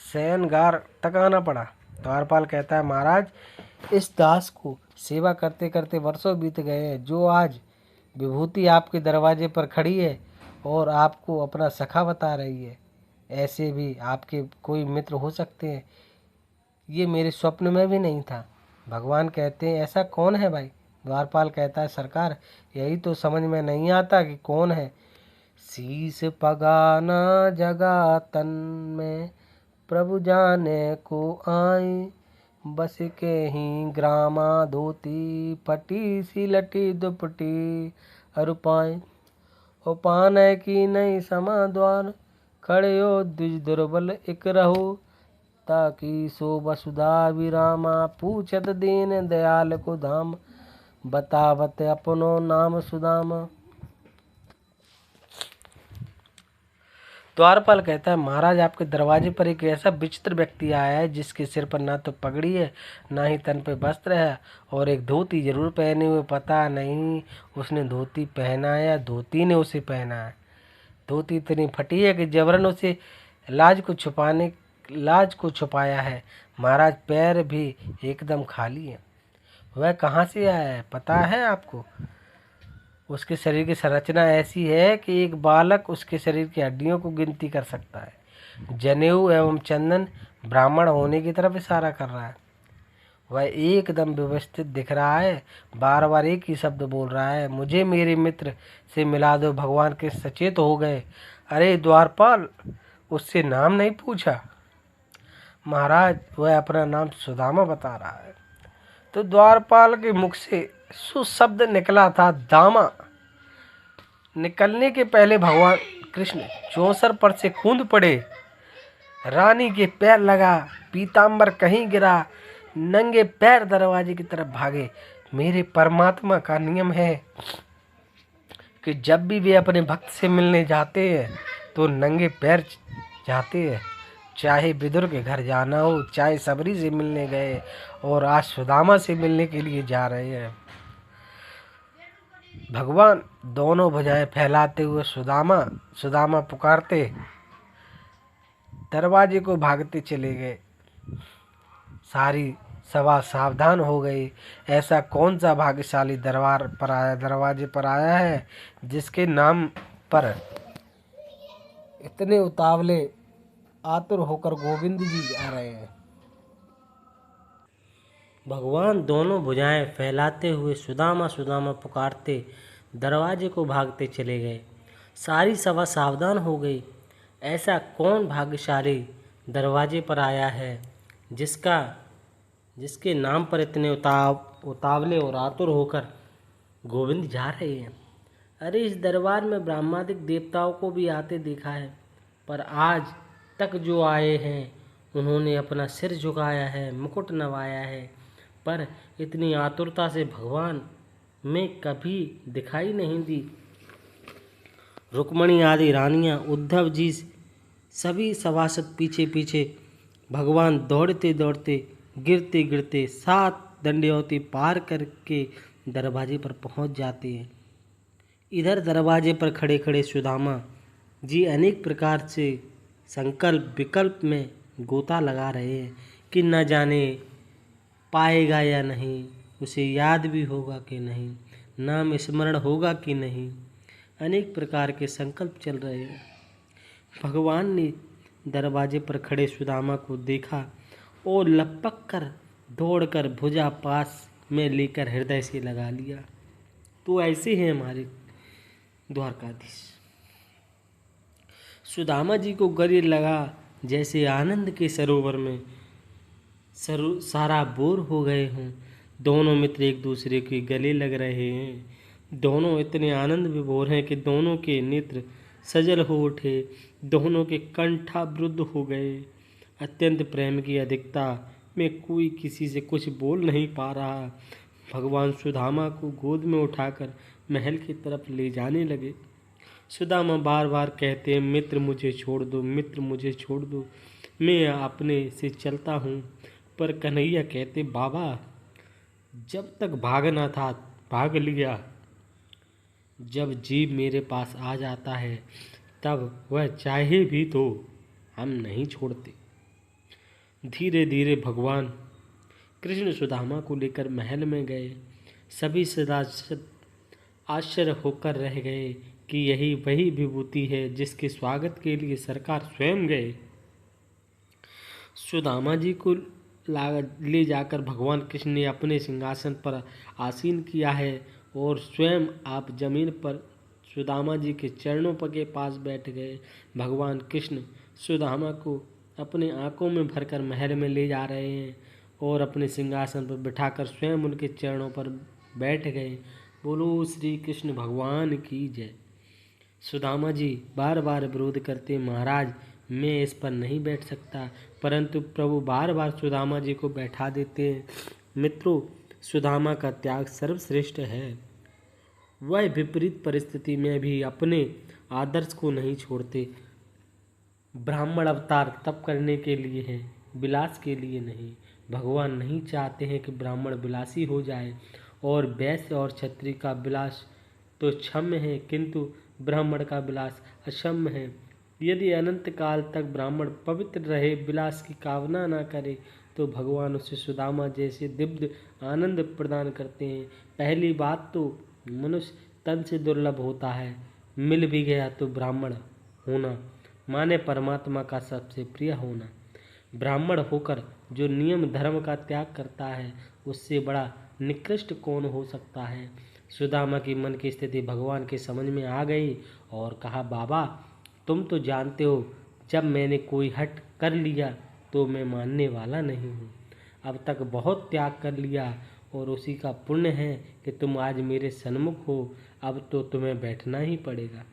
शयनगार तक आना पड़ा? द्वारपाल कहता है, महाराज इस दास को सेवा करते करते वर्षों बीत गए हैं। जो आज विभूति आपके दरवाजे पर खड़ी है और आपको अपना सखा बता रही है, ऐसे भी आपके कोई मित्र हो सकते हैं, ये मेरे स्वप्न में भी नहीं था। भगवान कहते हैं, ऐसा कौन है भाई? द्वारपाल कहता है, सरकार यही तो समझ में नहीं आता कि कौन है। शीस पगाना जगा तन में, प्रभु जाने को आई, बस के ही ग्रामा धोती, फटी सी लटी दुपटी अरुपाई, ओ पाने की नहीं समा द्वार, खड़े हो द्विज दुर्बल एक रहो, ताकि सो वसुधा विरामा, पूछत दीन दयाल को धाम, बतावत अपनो नाम सुदामा। द्वारपाल कहता है, महाराज आपके दरवाजे पर एक ऐसा विचित्र व्यक्ति आया है जिसके सिर पर ना तो पगड़ी है, ना ही तन पे वस्त्र है, और एक धोती जरूर पहने हुए, पता नहीं उसने धोती पहना है या धोती ने उसे पहना है। धोती इतनी फटी है कि जबरन उसे लाज को छुपाया है। महाराज पैर भी एकदम खाली है। वह कहाँ से आया है पता है आपको? उसके शरीर की संरचना ऐसी है कि एक बालक उसके शरीर की हड्डियों को गिनती कर सकता है। जनेऊ एवं चंदन ब्राह्मण होने की तरफ इशारा कर रहा है। वह एकदम व्यवस्थित दिख रहा है, बार बार एक ही शब्द बोल रहा है, मुझे मेरे मित्र से मिला दो। भगवान के सचेत हो गए। अरे द्वारपाल, उससे नाम नहीं पूछा? महाराज वह अपना नाम सुदामा बता रहा है। तो द्वारपाल के मुख से सुशब्द निकला था, दामा। निकलने के पहले भगवान कृष्ण चौसर पर से कूद पड़े, रानी के पैर लगा, पीताम्बर कहीं गिरा, नंगे पैर दरवाजे की तरफ भागे। मेरे परमात्मा का नियम है कि जब भी वे अपने भक्त से मिलने जाते हैं तो नंगे पैर जाते हैं। चाहे विदुर के घर जाना हो, चाहे सबरी से मिलने गए, और आज सुदामा से मिलने के लिए जा रहे हैं। भगवान दोनों भुजाएं फैलाते हुए सुदामा पुकारते दरवाजे को भागते चले गए। सारी सभा सावधान हो गई। ऐसा कौन सा भाग्यशाली दरवाजे पर आया है जिसके नाम पर इतने उतावले आतुर होकर गोविंद जी आ रहे हैं। भगवान दोनों भुजाएं फैलाते हुए सुदामा सुदामा पुकारते दरवाजे को भागते चले गए। सारी सभा सावधान हो गई। ऐसा कौन भाग्यशाली दरवाजे पर आया है जिसके नाम पर इतने उतावले और आतुर होकर गोविंद जा रहे हैं। अरे इस दरबार में ब्रह्मादिक देवताओं को भी आते देखा है, पर आज तक जो आए हैं उन्होंने अपना सिर झुकाया है, मुकुट नवाया है, पर इतनी आतुरता से भगवान में कभी दिखाई नहीं दी। रुक्मणी आदि रानियां, उद्धव जी सभी सभासद पीछे पीछे भगवान दौड़ते दौड़ते, गिरते गिरते 7 दंडयावती पार करके दरवाजे पर पहुंच जाते हैं। इधर दरवाजे पर खड़े खड़े सुदामा जी अनेक प्रकार से संकल्प विकल्प में गोता लगा रहे हैं कि न जाने पाएगा या नहीं, उसे याद भी होगा कि नहीं, नाम स्मरण होगा कि नहीं। अनेक प्रकार के संकल्प चल रहे हैं। भगवान ने दरवाजे पर खड़े सुदामा को देखा और लपक कर दौड़कर भुजा पास में लेकर हृदय से लगा लिया। तो ऐसे हैं हमारे द्वारकाधीश। सुदामा जी को गले लगा जैसे आनंद के सरोवर में सारा बोर हो गए हों। दोनों मित्र एक दूसरे के गले लग रहे हैं। दोनों इतने आनंद विभोर हैं कि दोनों के नेत्र सजल हो उठे, दोनों के कंठावरुद्ध हो गए। अत्यंत प्रेम की अधिकता में कोई किसी से कुछ बोल नहीं पा रहा। भगवान सुदामा को गोद में उठाकर महल की तरफ ले जाने लगे। सुदामा बार बार कहते हैं, मित्र मुझे छोड़ दो, मित्र मुझे छोड़ दो, मैं अपने से चलता हूँ। पर कन्हैया कहते, बाबा जब तक भागना था भाग लिया, जब जीव मेरे पास आ जाता है तब वह चाहे भी तो हम नहीं छोड़ते। धीरे धीरे भगवान कृष्ण सुदामा को लेकर महल में गए। सभी सदासद आश्चर्य होकर रह गए कि यही वही विभूति है जिसके स्वागत के लिए सरकार स्वयं गए। सुदामा जी को ले जाकर भगवान कृष्ण ने अपने सिंहासन पर आसीन किया है और स्वयं आप जमीन पर सुदामा जी के चरणों के पास बैठ गए। भगवान कृष्ण सुदामा को अपने आंखों में भरकर महल में ले जा रहे हैं और अपने सिंहासन पर बिठाकर स्वयं उनके चरणों पर बैठ गए। बोलो श्री कृष्ण भगवान की जय। सुदामा जी बार बार विरोध करते, महाराज मैं इस पर नहीं बैठ सकता, परंतु प्रभु बार बार सुदामा जी को बैठा देते हैं। मित्रों, सुदामा का त्याग सर्वश्रेष्ठ है। वह विपरीत परिस्थिति में भी अपने आदर्श को नहीं छोड़ते। ब्राह्मण अवतार तप करने के लिए है, विलास के लिए नहीं। भगवान नहीं चाहते हैं कि ब्राह्मण विलासी हो जाए, और वैश्य और क्षत्रिय का विलास तो क्षम्य है, किंतु ब्राह्मण का विलास अक्षम्य है। यदि अनंत काल तक ब्राह्मण पवित्र रहे, विलास की कामना न करे, तो भगवान उसे सुदामा जैसे दिव्य आनंद प्रदान करते हैं। पहली बात तो मनुष्य तन से दुर्लभ होता है, मिल भी गया तो ब्राह्मण होना माने परमात्मा का सबसे प्रिय होना। ब्राह्मण होकर जो नियम धर्म का त्याग करता है, उससे बड़ा निकृष्ट कौन हो सकता है। सुदामा की मन की स्थिति भगवान के समझ में आ गई और कहा, बाबा तुम तो जानते हो जब मैंने कोई हट कर लिया तो मैं मानने वाला नहीं हूँ। अब तक बहुत त्याग कर लिया और उसी का पुण्य है कि तुम आज मेरे सन्मुख हो। अब तो तुम्हें बैठना ही पड़ेगा।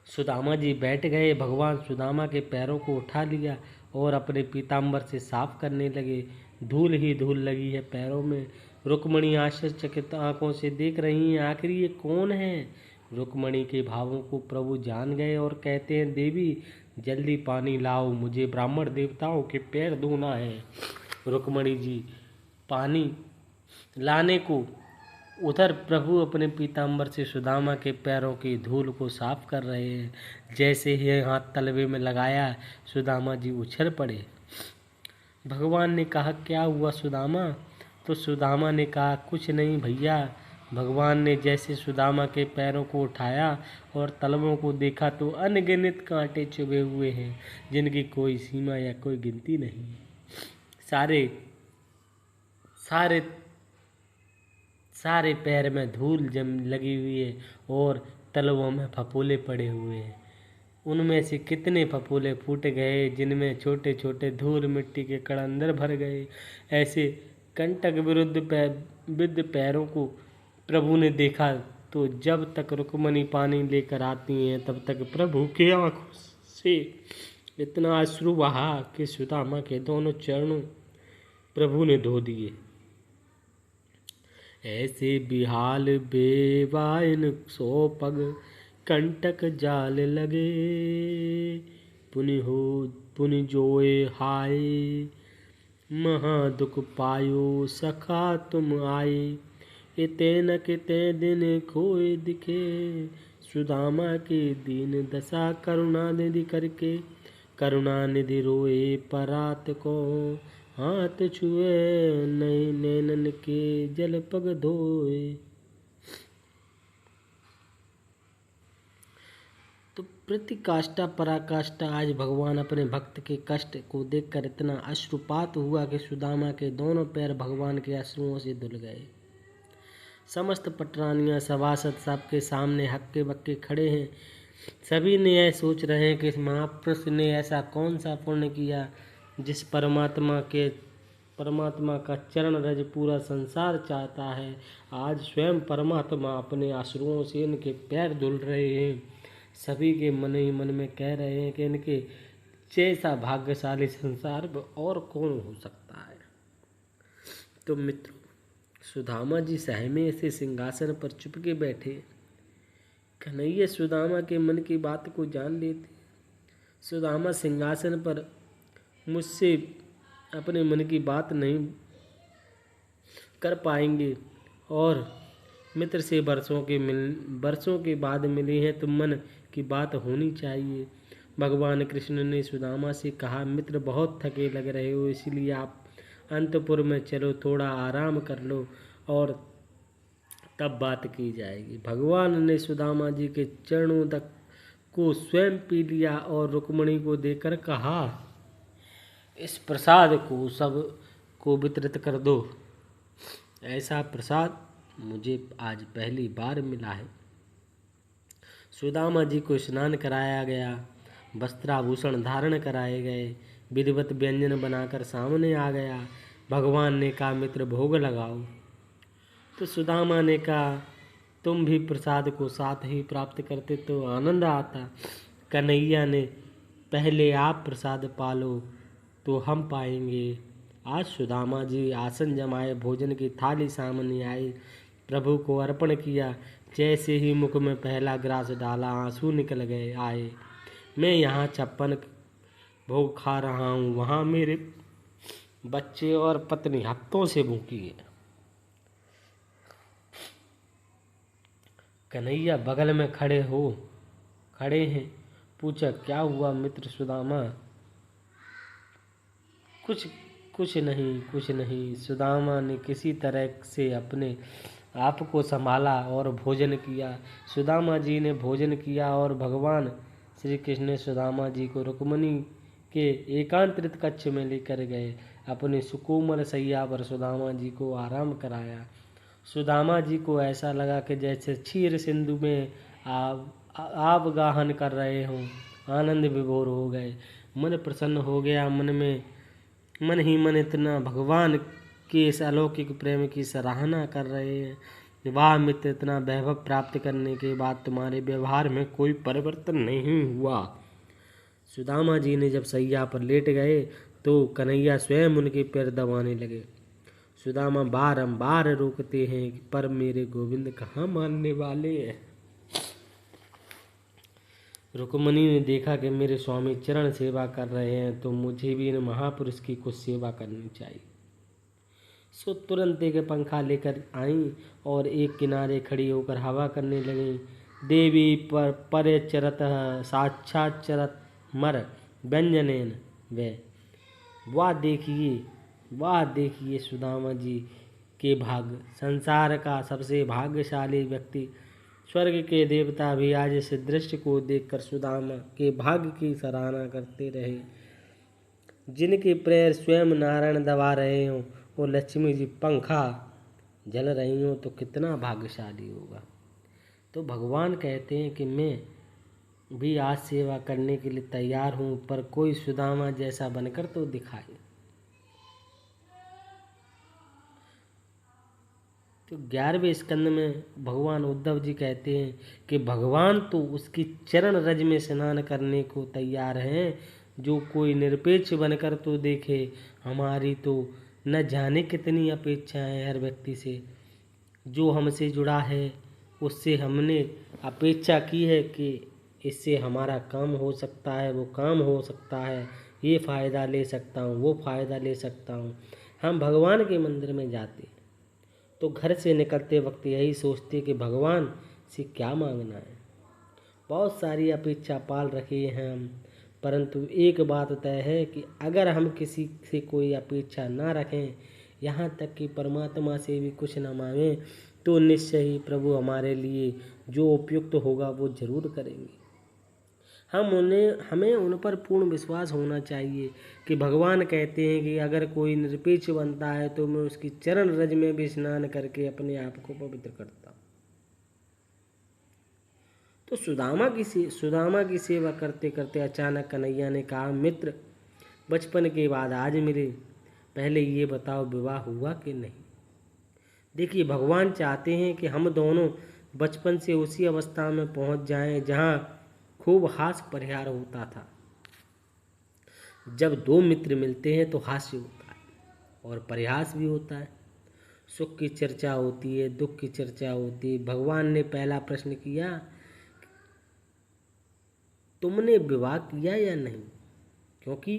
सुदामा जी बैठ गए। भगवान सुदामा के पैरों को उठा लिया और अपने पीताम्बर से साफ करने लगे। धूल ही धूल लगी है पैरों में। रुक्मणी आश्चर्यचकित आंखों से देख रही हैं, आखिर ये कौन है। रुक्मणी के भावों को प्रभु जान गए और कहते हैं, देवी जल्दी पानी लाओ, मुझे ब्राह्मण देवताओं के पैर धोना है। रुक्मणी जी पानी लाने को उधर प्रभु अपने पीताम्बर से सुदामा के पैरों की धूल को साफ कर रहे हैं। जैसे ही हाथ तलवे में लगाया, सुदामा जी उछल पड़े। भगवान ने कहा, क्या हुआ सुदामा। तो सुदामा ने कहा, कुछ नहीं भैया। भगवान ने जैसे सुदामा के पैरों को उठाया और तलवों को देखा तो अनगिनत कांटे चुभे हुए हैं, जिनकी कोई सीमा या कोई गिनती नहीं। सारे सारे सारे पैर में धूल जम लगी हुई है और तलवों में फफोले पड़े हुए हैं। उनमें से कितने फफोले फूट गए, जिनमें छोटे छोटे धूल मिट्टी के कण अंदर भर गए। ऐसे कंटक विरुद्ध पैरों को प्रभु ने देखा तो जब तक रुक्मणी पानी लेकर आती हैं तब तक प्रभु की आंखों से इतना अश्रु बहा कि सुदामा के दोनों चरणों प्रभु ने धो दिए। ऐसे बिहाल बेवाइन सो पग कंटक जाल लगे, पुनि जोए हाय महा दुख पायो सखा तुम आए। इते न किते दिन खोए दिखे, सुदामा की दीन दशा करुणा निधि करके। करुणा निधि रोए परात को, हाथ छुए नहीं नैनन के जल पग धोए। तो प्रतिकाष्ठा पराकाष्ठा आज भगवान अपने भक्त के कष्ट को देखकर इतना अश्रुपात हुआ कि सुदामा के दोनों पैर भगवान के अश्रुओं से धुल गए। समस्त पटरानियां सभासद सबके सामने हक्के बक्के खड़े हैं। सभी ने यह सोच रहे हैं कि इस महापुरुष ने ऐसा कौन सा पुण्य किया जिस परमात्मा का चरण रज पूरा संसार चाहता है। आज स्वयं परमात्मा अपने आश्रुओं से इनके पैर धुल रहे हैं। सभी के मन ही मन में कह रहे हैं कि इनके जैसा भाग्यशाली संसार में और कौन हो सकता है। तो मित्रों, सुदामा जी सहमे से सिंहासन पर चुपके बैठे। कन्हैया सुदामा के मन की बात को जान लेते। सुदामा सिंहासन पर मुझसे अपने मन की बात नहीं कर पाएंगे और मित्र से बरसों के बाद मिले हैं, तो मन की बात होनी चाहिए। भगवान कृष्ण ने सुदामा से कहा, मित्र बहुत थके लग रहे हो, इसलिए आप अंतपुर में चलो, थोड़ा आराम कर लो और तब बात की जाएगी। भगवान ने सुदामा जी के चरणों तक को स्वयं पी लिया और रुक्मिणी को देकर कहा, इस प्रसाद को सब को वितरित कर दो। ऐसा प्रसाद मुझे आज पहली बार मिला है। सुदामा जी को स्नान कराया गया, वस्त्राभूषण धारण कराए गए, विधिवत व्यंजन बनाकर सामने आ गया। भगवान ने कहा, मित्र भोग लगाओ। तो सुदामा ने कहा, तुम भी प्रसाद को साथ ही प्राप्त करते तो आनंद आता। कन्हैया ने, पहले आप प्रसाद पालो तो हम पाएंगे। आज सुदामा जी आसन जमाए, भोजन की थाली सामने आई, प्रभु को अर्पण किया। जैसे ही मुख में पहला ग्रास डाला, आंसू निकल गए आए। मैं यहाँ 56 भोग खा रहा हूँ, वहाँ मेरे बच्चे और पत्नी हफ्तों से भूखी है। कन्हैया बगल में खड़े हैं। पूछा, क्या हुआ मित्र सुदामा? कुछ नहीं। सुदामा ने किसी तरह से अपने आप को संभाला और भोजन किया। सुदामा जी ने भोजन किया और भगवान श्री कृष्ण ने सुदामा जी को रुक्मिणी के एकांतरित कक्ष में लेकर गए। अपने सुकोमल सैया पर सुदामा जी को आराम कराया। सुदामा जी को ऐसा लगा कि जैसे क्षीर सिंधु में आप गाहन कर रहे हों। आनंद विभोर हो गए, मन प्रसन्न हो गया। मन ही मन इतना भगवान के इस अलौकिक प्रेम की सराहना कर रहे हैं। वाह मित्र, इतना वैभव प्राप्त करने के बाद तुम्हारे व्यवहार में कोई परिवर्तन नहीं हुआ। सुदामा जी ने जब सैया पर लेट गए तो कन्हैया स्वयं उनके पैर दबाने लगे। सुदामा बारंबार रोकते हैं, पर मेरे गोविंद कहाँ मानने वाले हैं। रुक्मिणी ने देखा कि मेरे स्वामी चरण सेवा कर रहे हैं, तो मुझे भी इन महापुरुष की कुछ सेवा करनी चाहिए। सो तुरंत एक पंखा लेकर आई और एक किनारे खड़ी होकर हवा करने लगी। देवी पर परिचरत साक्षात चरत मर व्यंजनेन वे। वाह देखिए सुदामा जी के भाग्य। संसार का सबसे भाग्यशाली व्यक्ति, स्वर्ग के देवता भी आज इस दृश्य को देखकर सुदामा के भाग्य की सराहना करते रहे। जिनके पैर स्वयं नारायण दबा रहे हों और लक्ष्मी जी पंखा जल रही हों, तो कितना भाग्यशाली होगा। तो भगवान कहते हैं कि मैं भी आज सेवा करने के लिए तैयार हूँ, पर कोई सुदामा जैसा बनकर तो दिखाए। तो 11वें स्कंद में भगवान उद्धव जी कहते हैं कि भगवान तो उसकी चरण रज में स्नान करने को तैयार हैं, जो कोई निरपेक्ष बनकर तो देखे। हमारी तो न जाने कितनी अपेक्षाएं हर व्यक्ति से, जो हमसे जुड़ा है उससे हमने अपेक्षा की है कि इससे हमारा काम हो सकता है, वो काम हो सकता है, ये फ़ायदा ले सकता हूँ, वो फ़ायदा ले सकता हूँ। हम भगवान के मंदिर में जाते तो घर से निकलते वक्त यही सोचते कि भगवान से क्या मांगना है। बहुत सारी अपेक्षा पाल रखी हैं हम, परंतु एक बात तय है कि अगर हम किसी से कोई अपेक्षा ना रखें, यहाँ तक कि परमात्मा से भी कुछ न मांगें, तो निश्चय ही प्रभु हमारे लिए जो उपयुक्त होगा वो जरूर करेंगे। हमें उन पर पूर्ण विश्वास होना चाहिए कि भगवान कहते हैं कि अगर कोई निरपेक्ष बनता है तो मैं उसकी चरण रज में भी स्नान करके अपने आप को पवित्र करता हूँ। तो सुदामा की सेवा करते करते अचानक कन्हैया ने कहा, मित्र, बचपन के बाद आज मिले, पहले ये बताओ विवाह हुआ कि नहीं। देखिए, भगवान चाहते हैं कि हम दोनों बचपन से उसी अवस्था में पहुंच जाएं जहां खूब हास्य परिहार होता था। जब दो मित्र मिलते हैं तो हास्य होता है और परिहास भी होता है, सुख की चर्चा होती है, दुख की चर्चा होती है। भगवान ने पहला प्रश्न किया, तुमने विवाह किया या नहीं, क्योंकि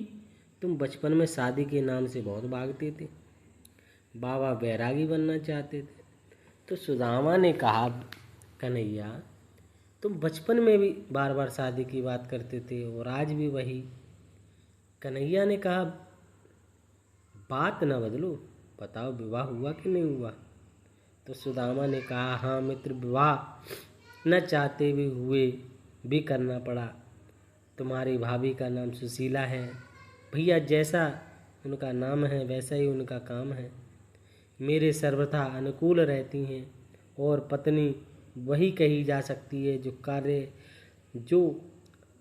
तुम बचपन में शादी के नाम से बहुत भागते थे, बाबा बैरागी बनना चाहते थे। तो सुदामा ने कहा, कन्हैया, तुम बचपन में भी बार बार शादी की बात करते थे और आज भी वही। कन्हैया ने कहा, बात न बदलो, बताओ विवाह हुआ कि नहीं हुआ। तो सुदामा ने कहा, हाँ मित्र, विवाह न चाहते हुए भी करना पड़ा। तुम्हारी भाभी का नाम सुशीला है, भैया जैसा उनका नाम है वैसा ही उनका काम है। मेरे सर्वथा अनुकूल रहती हैं और पत्नी वही कही जा सकती है जो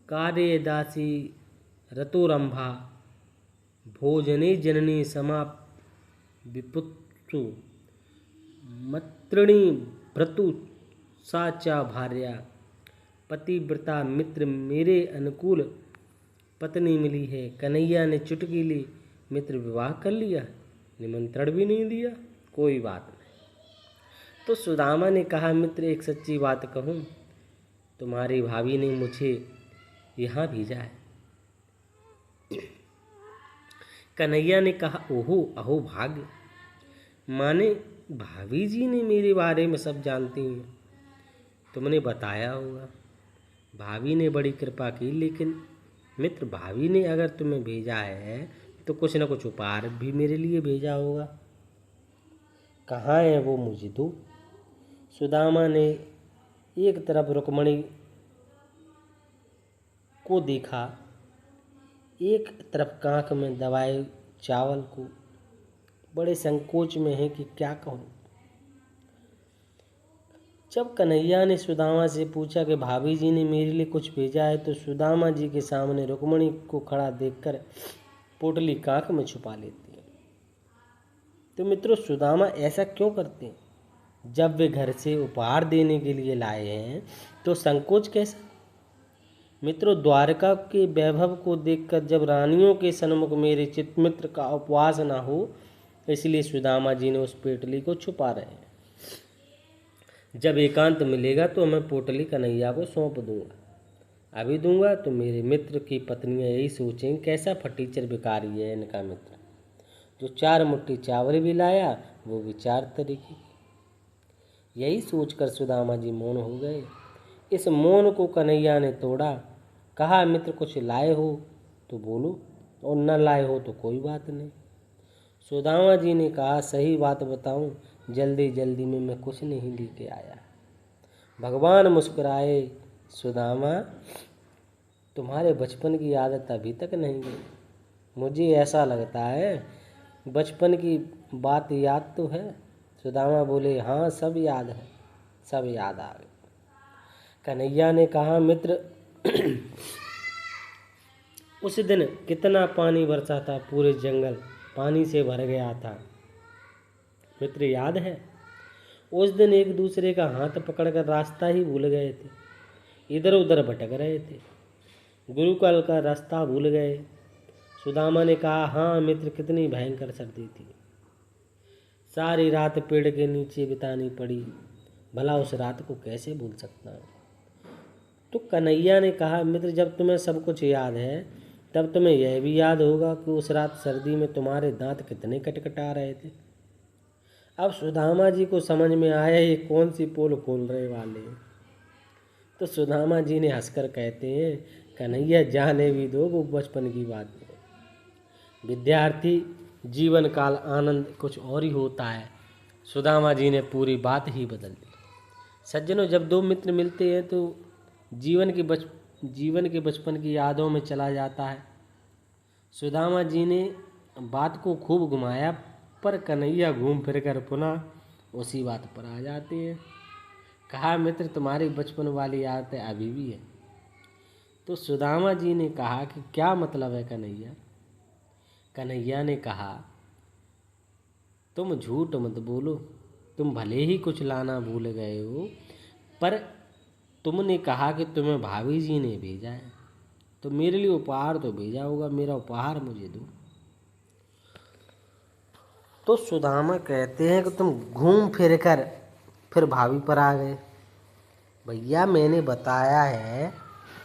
कार्यदासी रतोरंभा भोजने जननी समा विपुत्सु मत्रिणी भ्रतु साचा भार्या। पतिव्रता मित्र मेरे अनुकूल पत्नी मिली है। कन्हैया ने चुटकी ली, मित्र विवाह कर लिया, निमंत्रण भी नहीं दिया, कोई बात नहीं। तो सुदामा ने कहा, मित्र एक सच्ची बात कहूँ, तुम्हारी भाभी ने मुझे यहाँ भेजा है। कन्हैया ने कहा, ओहो अहो भाग्य, माने भाभी जी ने मेरे बारे में सब जानती हैं, तुमने बताया होगा। भाभी ने बड़ी कृपा की, लेकिन मित्र भाभी ने अगर तुम्हें भेजा है तो कुछ न कुछ उपहार भी मेरे लिए भेजा होगा, कहाँ है वो मुझे दो। सुदामा ने एक तरफ रुक्मणी को देखा, एक तरफ कांख में दबाए चावल को, बड़े संकोच में है कि क्या कहूँ। जब कन्हैया ने सुदामा से पूछा कि भाभी जी ने मेरे लिए कुछ भेजा है, तो सुदामा जी के सामने रुक्मणी को खड़ा देखकर पोटली कांख में छुपा लेती है। तो मित्रों, सुदामा ऐसा क्यों करते हैं? जब वे घर से उपहार देने के लिए लाए हैं तो संकोच कैसा? मित्रों, द्वारका के वैभव को देखकर जब रानियों के सन्मुख मेरे चित्तमित्र का उपवास ना हो, इसलिए सुदामा जी ने उस पोटली को छुपा रहे हैं। जब एकांत मिलेगा तो मैं पोटली कन्हैया को सौंप दूंगा, अभी दूंगा तो मेरे मित्र की पत्नियां यही सोचेंगे, कैसा फटीचर भिखारी है इनका मित्र, जो 4 मुट्ठी चावल भी लाया वो भी 4 तरीके की। यही सोचकर सुदामा जी मौन हो गए। इस मौन को कन्हैया ने तोड़ा, कहा, मित्र कुछ लाए हो तो बोलो, और न लाए हो तो कोई बात नहीं। सुदामा जी ने कहा, सही बात बताऊं, जल्दी जल्दी में मैं कुछ नहीं लेके आया। भगवान मुस्कुराए, सुदामा तुम्हारे बचपन की आदत अभी तक नहीं गई, मुझे ऐसा लगता है बचपन की बात याद तो है। सुदामा बोले, हाँ सब याद है, सब याद आ गए। कन्हैया ने कहा, मित्र उस दिन कितना पानी बरसा था, पूरे जंगल पानी से भर गया था, मित्र याद है? उस दिन एक दूसरे का हाथ पकड़कर रास्ता ही भूल गए थे, इधर उधर भटक रहे थे। गुरुकुल का रास्ता भूल गए। सुदामा ने कहा, हाँ मित्र, कितनी भयंकर सर्दी थी। सारी रात पेड़ के नीचे बितानी पड़ी। भला उस रात को कैसे भूल सकता हूँ। तो कन्हैया ने कहा, मित्र, जब तुम्हें सब कुछ याद है तब तुम्हें यह भी याद होगा कि उस रात सर्दी में तुम्हारे दांत कितने कटकटा रहे थे। अब सुदामा जी को समझ में आया ये कौन सी पोल खोल रहे वाले हैं। तो सुदामा जी ने हंसकर कहते हैं, कन्हैया जाने भी दो, वो बचपन की बात है। विद्यार्थी जीवन काल आनंद कुछ और ही होता है। सुदामा जी ने पूरी बात ही बदल दी। सज्जनों, जब दो मित्र मिलते हैं तो जीवन के बचपन की यादों में चला जाता है। सुदामा जी ने बात को खूब घुमाया, पर कन्हैया घूम फिर कर पुनः उसी बात पर आ जाते हैं। कहा, मित्र, तुम्हारी बचपन वाली आदतें अभी भी है। तो सुदामा जी ने कहा कि क्या मतलब है कन्हैया। कन्हैया ने कहा, तुम झूठ मत बोलो, तुम भले ही कुछ लाना भूल गए हो, पर तुमने कहा कि तुम्हें भाभी जी ने भेजा है, तो मेरे लिए उपहार तो भेजा होगा, मेरा उपहार मुझे दो। तो सुदामा कहते हैं कि तुम घूम फिर कर फिर भाभी पर आ गए। भैया, मैंने बताया है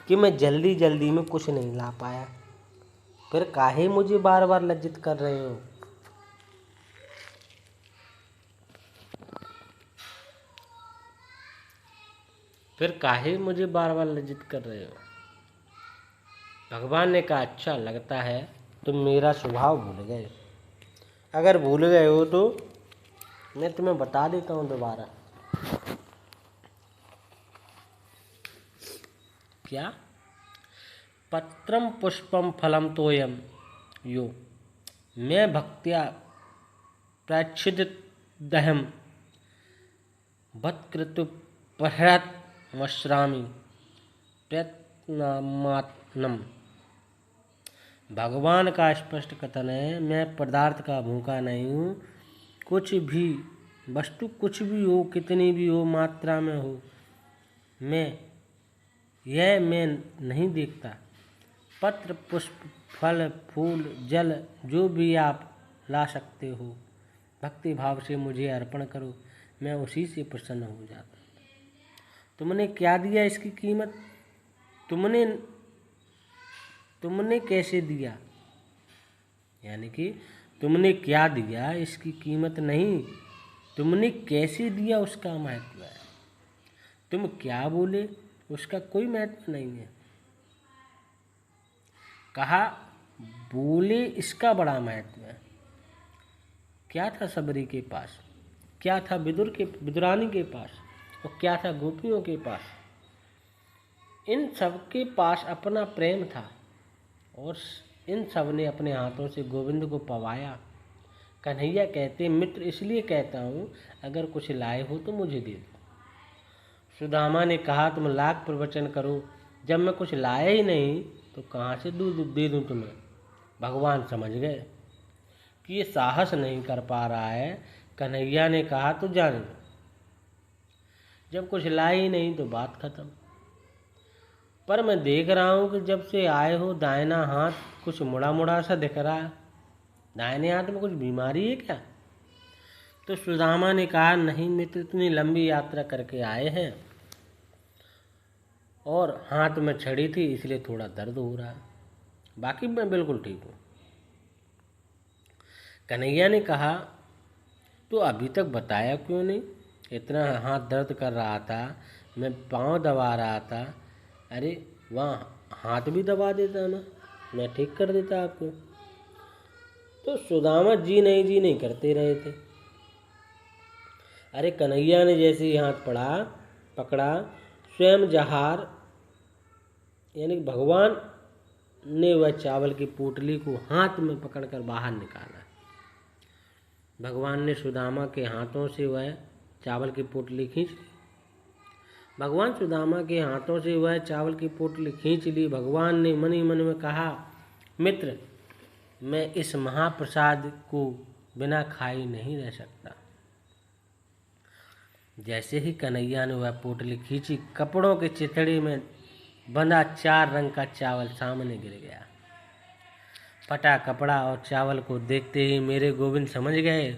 कि मैं जल्दी जल्दी में कुछ नहीं ला पाया, फिर काहे मुझे बार बार लज्जित कर रहे हो। फिर काहे मुझे बार बार लज्जित कर रहे हो। भगवान ने कहा, अच्छा लगता है तुम मेरा स्वभाव भूल गए। अगर भूल गए हो तो मैं तुम्हें बता देता हूँ दोबारा। क्या? पत्रम पुष्पम फलम तोयम यो मैं भक्त्या प्रच्छिदहम वत्कृतु प्रहृत मश्रामी प्रयत्नमात्नम। भगवान का स्पष्ट कथन है, मैं पदार्थ का भूखा नहीं हूँ। कुछ भी वस्तु कुछ भी हो, कितनी भी हो, मात्रा में हो, मैं नहीं देखता। पत्र, पुष्प, फल, फूल, जल जो भी आप ला सकते हो, भक्ति भाव से मुझे अर्पण करो, मैं उसी से प्रसन्न हो जाता। तुमने क्या दिया, इसकी कीमत तुमने कैसे दिया, यानी कि तुमने क्या दिया इसकी कीमत नहीं, तुमने कैसे दिया उसका महत्व है। तुम क्या बोले उसका कोई महत्व नहीं है। कहा, बोले इसका बड़ा महत्व है। क्या था सबरी के पास, क्या था विदुरानी के पास, और क्या था गोपियों के पास। इन सब के पास अपना प्रेम था, और इन सब ने अपने हाथों से गोविंद को पवाया। कन्हैया कहते, मित्र, इसलिए कहता हूँ, अगर कुछ लाए हो तो मुझे दे दो। सुदामा ने कहा, तुम लाख प्रवचन करो, जब मैं कुछ लाया ही नहीं तो कहाँ से दूध दे दूँ तुम्हें। भगवान समझ गए कि ये साहस नहीं कर पा रहा है। कन्हैया ने कहा, तो जाने दो, जब कुछ लाए ही नहीं तो बात खत्म। पर मैं देख रहा हूँ कि जब से आए हो दाहिना हाथ कुछ मुड़ा मुड़ा सा दिख रहा है, दाहिने हाथ में कुछ बीमारी है क्या। तो सुदामा ने कहा, नहीं मित्र, इतनी लंबी यात्रा करके आए हैं और हाथ में छड़ी थी, इसलिए थोड़ा दर्द हो रहा है, बाकी मैं बिल्कुल ठीक हूँ। कन्हैया ने कहा, तो अभी तक बताया क्यों नहीं, इतना हाथ दर्द कर रहा था, मैं पाँव दबा रहा था, अरे वहाँ हाथ भी दबा देता मैं ठीक कर देता आपको। तो सुदामा जी नहीं करते रहे थे। अरे कन्हैया ने जैसे ही हाथ पकड़ा, स्वयं जहार यानी भगवान ने वह चावल की पोटली को हाथ में पकड़कर बाहर निकाला। भगवान ने सुदामा के हाथों से वह चावल की पोटली खींच ली। भगवान सुदामा के हाथों से वह चावल की पोटली खींच ली। भगवान ने मन ही मन में कहा, मित्र, मैं इस महाप्रसाद को बिना खाए नहीं रह सकता। जैसे ही कन्हैया ने वह पोटली खींची, कपड़ों के चिथड़े में बंधा 4 रंग का चावल सामने गिर गया। फटा कपड़ा और चावल को देखते ही मेरे गोविंद समझ गए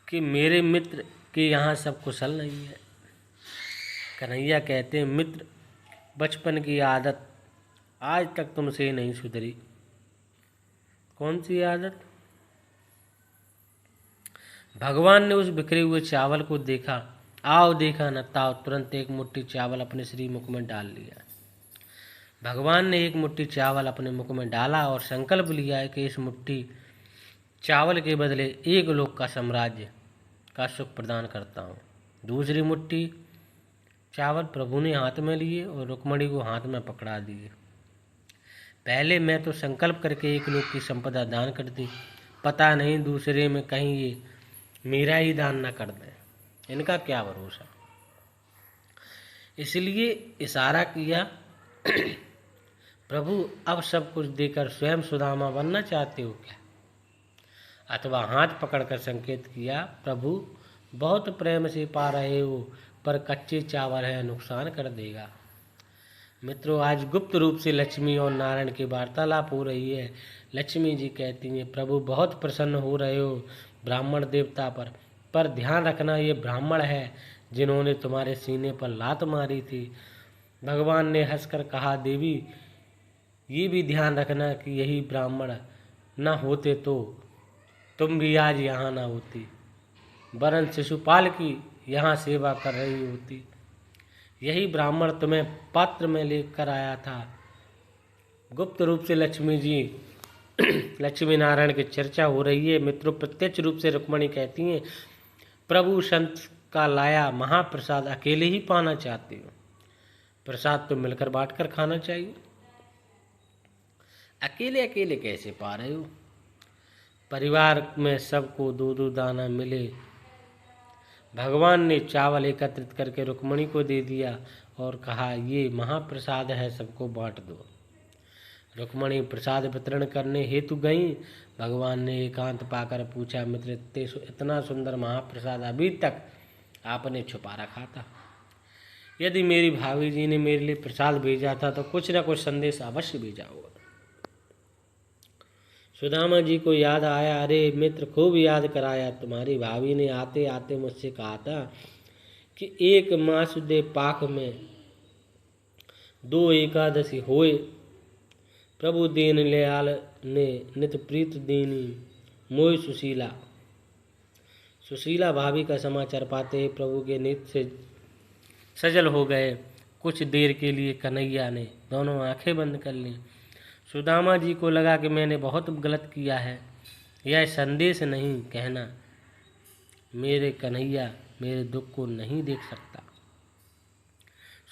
कि मेरे मित्र के यहाँ सब कुशल नहीं है। कन्हैया कहते हैं, मित्र, बचपन की आदत आज तक तुमसे नहीं सुधरी। कौन सी आदत? भगवान ने उस बिखरे हुए चावल को देखा। आओ देखा न ताओ, तुरंत एक मुट्ठी चावल अपने श्री मुख में डाल लिया। भगवान ने एक मुट्ठी चावल अपने मुख में डाला और संकल्प लिया कि इस मुट्ठी चावल के बदले एक लोक का साम्राज्य का सुख प्रदान करता हूँ। दूसरी मुट्ठी चावल प्रभु ने हाथ में लिए और रुक्मणी को हाथ में पकड़ा दिए। पहले मैं तो संकल्प करके एक लोक की संपदा दान कर दी, पता नहीं दूसरे में कहीं ये मेरा ही दान न कर दें, इनका क्या भरोसा। इसलिए इशारा किया, प्रभु अब सब कुछ देकर स्वयं सुदामा बनना चाहते हो क्या? अथवा हाथ पकड़कर संकेत किया, प्रभु बहुत प्रेम से पा रहे हो पर कच्चे चावल है, नुकसान कर देगा। मित्रों, आज गुप्त रूप से लक्ष्मी और नारायण की वार्तालाप हो रही है। लक्ष्मी जी कहती हैं, प्रभु बहुत प्रसन्न हो रहे हो ब्राह्मण देवता पर ध्यान रखना ये ब्राह्मण है जिन्होंने तुम्हारे सीने पर लात मारी थी। भगवान ने हंसकर कहा, देवी ये भी ध्यान रखना कि यही ब्राह्मण न होते तो तुम भी आज यहाँ ना होती, वरन शिशुपाल की यहाँ सेवा कर रही होती। यही ब्राह्मण तुम्हें पात्र में लेकर आया था। गुप्त रूप से लक्ष्मी जी लक्ष्मी नारायण की चर्चा हो रही है। मित्रों, प्रत्यक्ष रूप से रुक्मणी कहती हैं, प्रभु संत का लाया महाप्रसाद अकेले ही पाना चाहते हो, प्रसाद तो मिलकर बांटकर खाना चाहिए। अकेले अकेले कैसे पा रहे हो? परिवार में सबको 2-2 दाना मिले। भगवान ने चावल एकत्रित करके रुक्मणी को दे दिया और कहा, ये महाप्रसाद है, सबको बांट दो। रुक्मणी प्रसाद वितरण करने हेतु गई। भगवान ने एकांत पाकर पूछा, मित्र, इतना सुंदर महाप्रसाद अभी तक आपने छुपा रखा था? यदि मेरी भाभी जी ने मेरे लिए प्रसाद भेजा था तो कुछ न कुछ संदेश अवश्य भेजा होगा। सुदामा जी को याद आया, अरे मित्र, खूब याद कराया। तुम्हारी भाभी ने आते आते मुझसे कहा था कि एक मास दे पाक में 2 एकादशी होए, प्रभु दीन लयाल ने नित प्रीत दीनी मोय सुशीला। सुशीला भाभी का समाचार पाते ही प्रभु के नित से सजल हो गए। कुछ देर के लिए कन्हैया ने दोनों आंखें बंद कर लीं। सुदामा जी को लगा कि मैंने बहुत गलत किया है, यह संदेश नहीं कहना। मेरे कन्हैया मेरे दुख को नहीं देख सकता।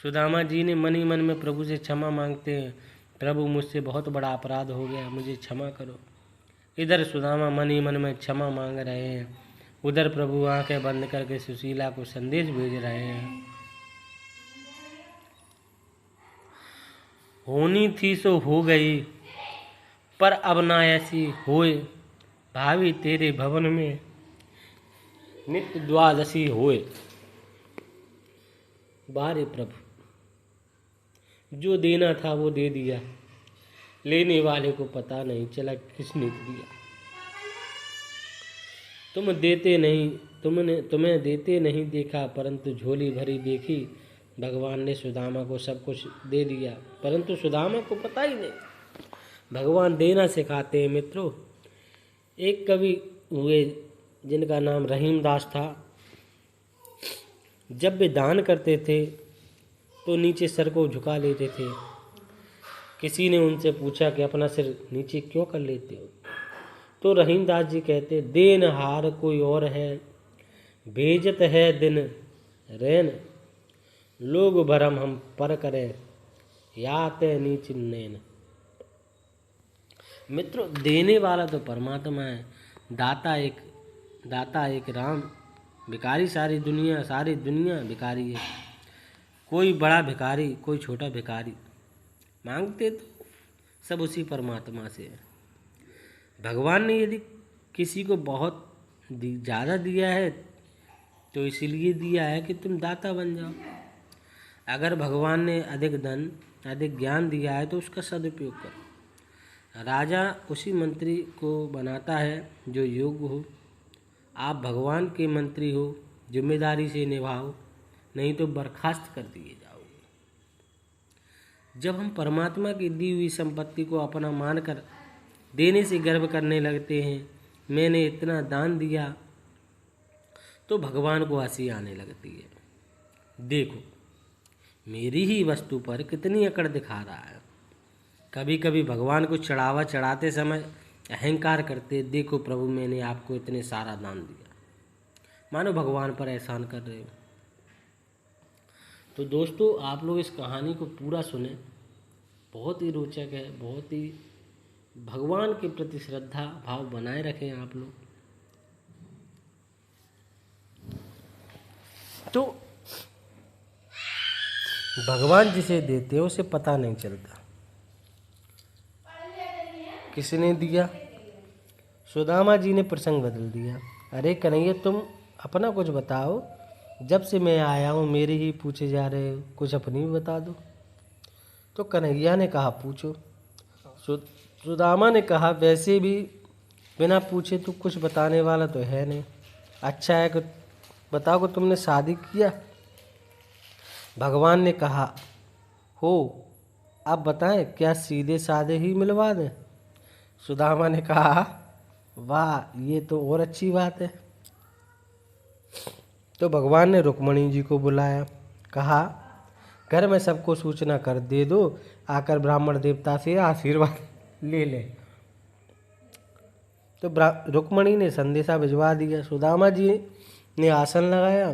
सुदामा जी ने मन ही मन में प्रभु से क्षमा मांगते हैं, प्रभु मुझसे बहुत बड़ा अपराध हो गया, मुझे क्षमा करो। इधर सुदामा मन ही मन में क्षमा मांग रहे हैं, उधर प्रभु आंखें बंद करके सुशीला को संदेश भेज रहे हैं। होनी थी सो हो गई, पर अब ना ऐसी होए, भाभी तेरे भवन में नित्य द्वादशी होए। बारे प्रभु, जो देना था वो दे दिया, लेने वाले को पता नहीं चला किसने दिया। तुम्हें देते नहीं देखा, परंतु झोली भरी देखी। भगवान ने सुदामा को सब कुछ दे दिया, परंतु सुदामा को पता ही नहीं। भगवान देना सिखाते हैं। मित्रों, एक कवि हुए जिनका नाम रहीम दास था। जब वे दान करते थे तो नीचे सर को झुका लेते थे। किसी ने उनसे पूछा कि अपना सिर नीचे क्यों कर लेते हो? तो रहीम दास जी कहते, देनहार कोई और है, भेजत है दिन रैन, लोग भरम हम पर करें, याते नीच नैन। मित्रों, देने वाला तो परमात्मा है, दाता एक राम, भिखारी सारी दुनिया भिखारी है। कोई बड़ा भिखारी, कोई छोटा भिखारी, मांगते तो सब उसी परमात्मा से है। भगवान ने यदि किसी को बहुत ज़्यादा दिया है तो इसीलिए दिया है कि तुम दाता बन जाओ। अगर भगवान ने अधिक धन अधिक ज्ञान दिया है तो उसका सदुपयोग करो। राजा उसी मंत्री को बनाता है जो योग्य हो। आप भगवान के मंत्री हो, जिम्मेदारी से निभाओ, नहीं तो बर्खास्त कर दिए जाओगे। जब हम परमात्मा की दी हुई संपत्ति को अपना मानकर देने से गर्व करने लगते हैं, मैंने इतना दान दिया, तो भगवान को हंसी आने लगती है। देखो मेरी ही वस्तु पर कितनी अकड़ दिखा रहा है। कभी कभी भगवान को चढ़ावा चढ़ाते समय अहंकार करते, देखो प्रभु मैंने आपको इतने सारा दान दिया, मानो भगवान पर एहसान कर रहे हो। तो दोस्तों आप लोग इस कहानी को पूरा सुने, बहुत ही रोचक है, बहुत ही भगवान के प्रति श्रद्धा भाव बनाए रखें आप लोग। तो भगवान जिसे देते हो उसे पता नहीं चलता किसने दिया। सुदामा जी ने प्रसंग बदल दिया। अरे कन्हैया तुम अपना कुछ बताओ, जब से मैं आया हूँ मेरे ही पूछे जा रहे हो, कुछ अपनी भी बता दो। तो कन्हैया ने कहा पूछो। सुदामा ने कहा वैसे भी बिना पूछे तो कुछ बताने वाला तो है नहीं। अच्छा है कि बताओ कि तुमने शादी किया। भगवान ने कहा हो, अब बताएं क्या सीधे साधे ही मिलवा दें। सुदामा ने कहा वाह ये तो और अच्छी बात है। तो भगवान ने रुक्मणी जी को बुलाया, कहा घर में सबको सूचना कर दे दो, आकर ब्राह्मण देवता से आशीर्वाद ले ले। तो रुक्मणी ने संदेशा भिजवा दिया। सुदामा जी ने आसन लगाया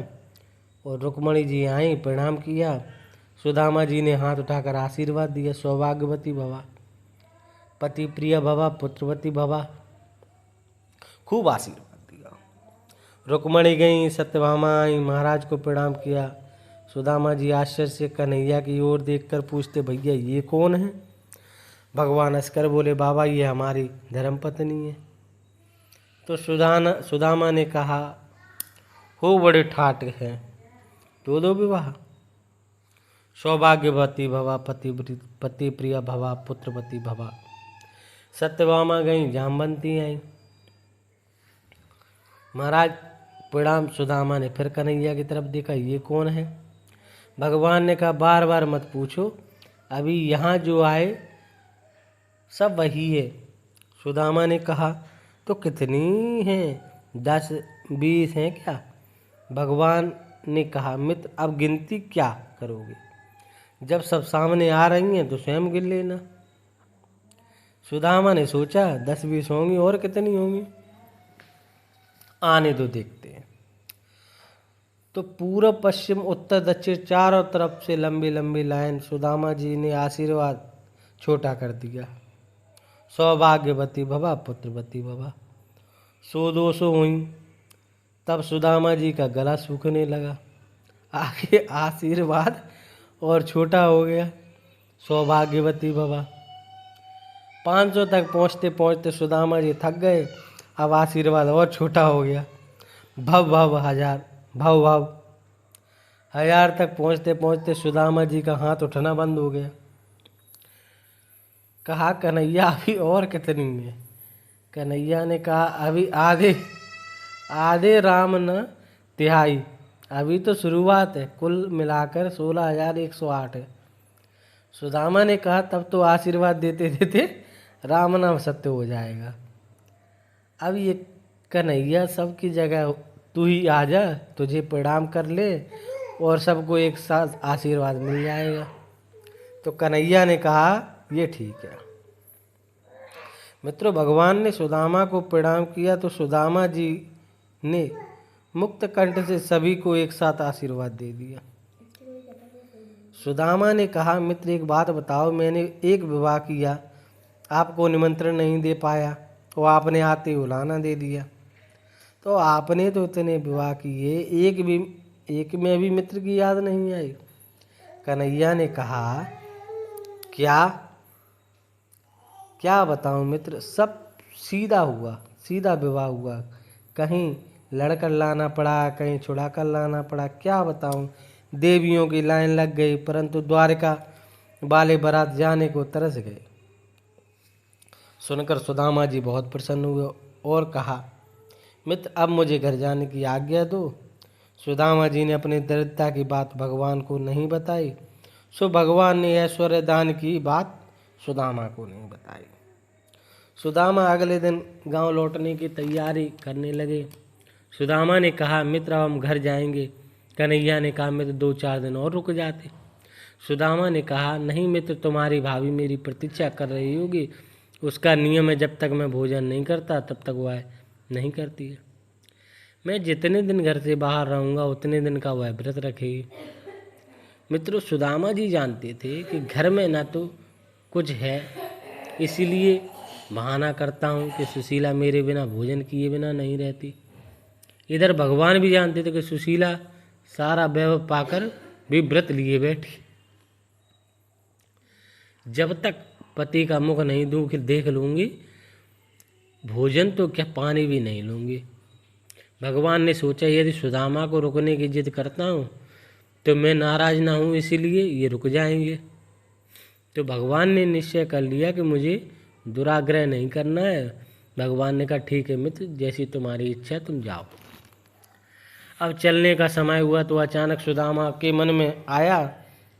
और रुक्मणी जी आई, प्रणाम किया। सुदामा जी ने हाथ उठाकर आशीर्वाद दिया, सौभाग्यवती भवा, पति प्रिय भवा, पुत्रवती भवा, खूब आशीर्वाद दिया। रुक्मणी गई, सत्यभामा आई, महाराज को प्रणाम किया। सुदामा जी आश्चर्य से कन्हैया की ओर देखकर पूछते, भैया ये कौन है। भगवान हंसकर बोले, बाबा ये हमारी धर्मपत्नी है। तो सुदामा ने कहा हो बड़े ठाट हैं, दो विवाह, सौभाग्यवती भवा, पति प्रिय भवा, पुत्रवती भवा। सत्यभामा गई, जामवंती आई। महाराज प्रणाम। सुदामा ने फिर कन्हैया की तरफ देखा, ये कौन है। भगवान ने कहा बार बार मत पूछो, अभी यहाँ जो आए सब वही है। सुदामा ने कहा तो कितनी हैं, 10-20 हैं क्या। भगवान ने कहा मित्र अब गिनती क्या करोगे, जब सब सामने आ रही हैं तो स्वयं गिन लेना। सुदामा ने सोचा 10-20 होंगी, और कितनी होंगी, आने दो देखते हैं। तो पूर्व पश्चिम उत्तर दक्षिण चारों तरफ से लंबी लंबी लाइन। सुदामा जी ने आशीर्वाद छोटा कर दिया, सौभाग्यवती भवा, पुत्रवती भवा। 100-200 हुई। तब सुदामा जी का गला सूखने लगा, आगे आशीर्वाद और छोटा हो गया, सौभाग्यवती भवा। 500 तक पहुँचते पहुँचते सुदामा जी थक गए, अब आशीर्वाद और छोटा हो गया, भव भव 1000, भव भव 1000 तक पहुँचते पहुँचते सुदामा जी का हाथ उठना बंद हो गया। कहा कन्हैया अभी और कितनी है। कन्हैया ने कहा अभी आधे आधे राम न तिहाई, अभी तो शुरुआत है, कुल मिलाकर 16,108 है। सुदामा ने कहा तब तो आशीर्वाद देते देते राम नाम सत्य हो जाएगा। अब ये कन्हैया सबकी जगह तू ही आ जा, तुझे प्रणाम कर ले और सबको एक साथ आशीर्वाद मिल जाएगा। तो कन्हैया ने कहा ये ठीक है। मित्रों भगवान ने सुदामा को प्रणाम किया तो सुदामा जी ने मुक्त कंठ से सभी को एक साथ आशीर्वाद दे दिया। सुदामा ने कहा मित्र एक बात बताओ, मैंने एक विवाह किया, आपको निमंत्रण नहीं दे पाया, तो आपने आते उलाना दे दिया। तो आपने तो इतने विवाह किए, एक में भी मित्र की याद नहीं आई। कन्हैया ने कहा क्या क्या बताऊं मित्र, सब सीधा हुआ, सीधा विवाह हुआ, कहीं लड़कर लाना पड़ा, कहीं छुड़ा कर लाना पड़ा, क्या बताऊं। देवियों की लाइन लग गई, परंतु द्वारका वाले बारात जाने को तरस गए। सुनकर सुदामा जी बहुत प्रसन्न हुए और कहा, मित्र अब मुझे घर जाने की आज्ञा दो। सुदामा जी ने अपनी दरिद्रता की बात भगवान को नहीं बताई, सो भगवान ने ऐश्वर्य दान की बात सुदामा को नहीं बताई। सुदामा अगले दिन गांव लौटने की तैयारी करने लगे। सुदामा ने कहा, मित्र अब हम घर जाएंगे। कन्हैया ने कहा, मित्र 2-4 दिन और रुक जाते। सुदामा ने कहा, नहीं मित्र, तुम्हारी भाभी मेरी प्रतीक्षा कर रही होगी। उसका नियम है जब तक मैं भोजन नहीं करता तब तक वह नहीं करती है। मैं जितने दिन घर से बाहर रहूँगा उतने दिन का वह व्रत रखेगी। मित्रों, सुदामा जी जानते थे कि घर में ना तो कुछ है, इसीलिए बहाना करता हूँ कि सुशीला मेरे बिना भोजन किए बिना नहीं रहती। इधर भगवान भी जानते थे कि सुशीला सारा वैभव पाकर भी व्रत लिए बैठी। जब तक पति का मुख नहीं देख लूँगी, भोजन तो क्या पानी भी नहीं लूँगी। भगवान ने सोचा यदि सुदामा को रुकने की जिद करता हूँ तो मैं नाराज ना हूँ, इसीलिए ये रुक जाएंगे। तो भगवान ने निश्चय कर लिया कि मुझे दुराग्रह नहीं करना है। भगवान ने कहा, ठीक है मित्र, जैसी तुम्हारी इच्छा तुम जाओ। अब चलने का समय हुआ तो अचानक सुदामा के मन में आया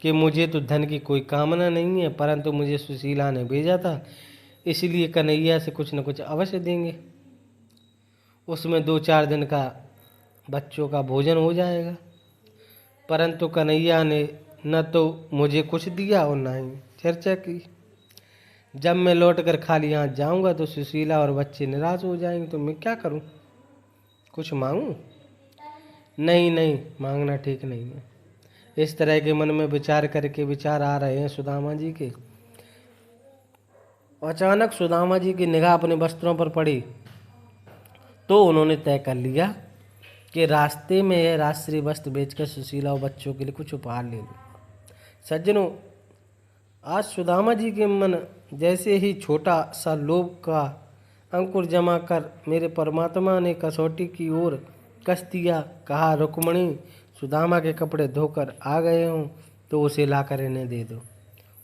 कि मुझे तो धन की कोई कामना नहीं है, परंतु मुझे सुशीला ने भेजा था, इसलिए कन्हैया से कुछ न कुछ अवश्य देंगे। उसमें 2-4 दिन का बच्चों का भोजन हो जाएगा। परंतु कन्हैया ने न तो मुझे कुछ दिया और न ही चर्चा की। जब मैं लौट कर खाली हाथ जाऊंगा तो सुशीला और बच्चे निराश हो जाएंगे, तो मैं क्या करूं? कुछ मांगूं? नहीं नहीं, मांगना ठीक नहीं है। इस तरह के मन में विचार आ रहे हैं सुदामा जी के। अचानक सुदामा जी की निगाह अपने वस्त्रों पर पड़ी तो उन्होंने तय कर लिया कि रास्ते में यह राजश्री वस्त्र बेचकर सुशीला और बच्चों के लिए कुछ उपहार ले लूँ। सज्जनों, आज सुदामा जी के मन जैसे ही छोटा सा लोभ का अंकुर जमा कर मेरे परमात्मा ने कसौटी की ओर कस दिया। कहा, रुक्मणी सुदामा के कपड़े धोकर आ गए हूँ तो उसे लाकर इन्हें दे दो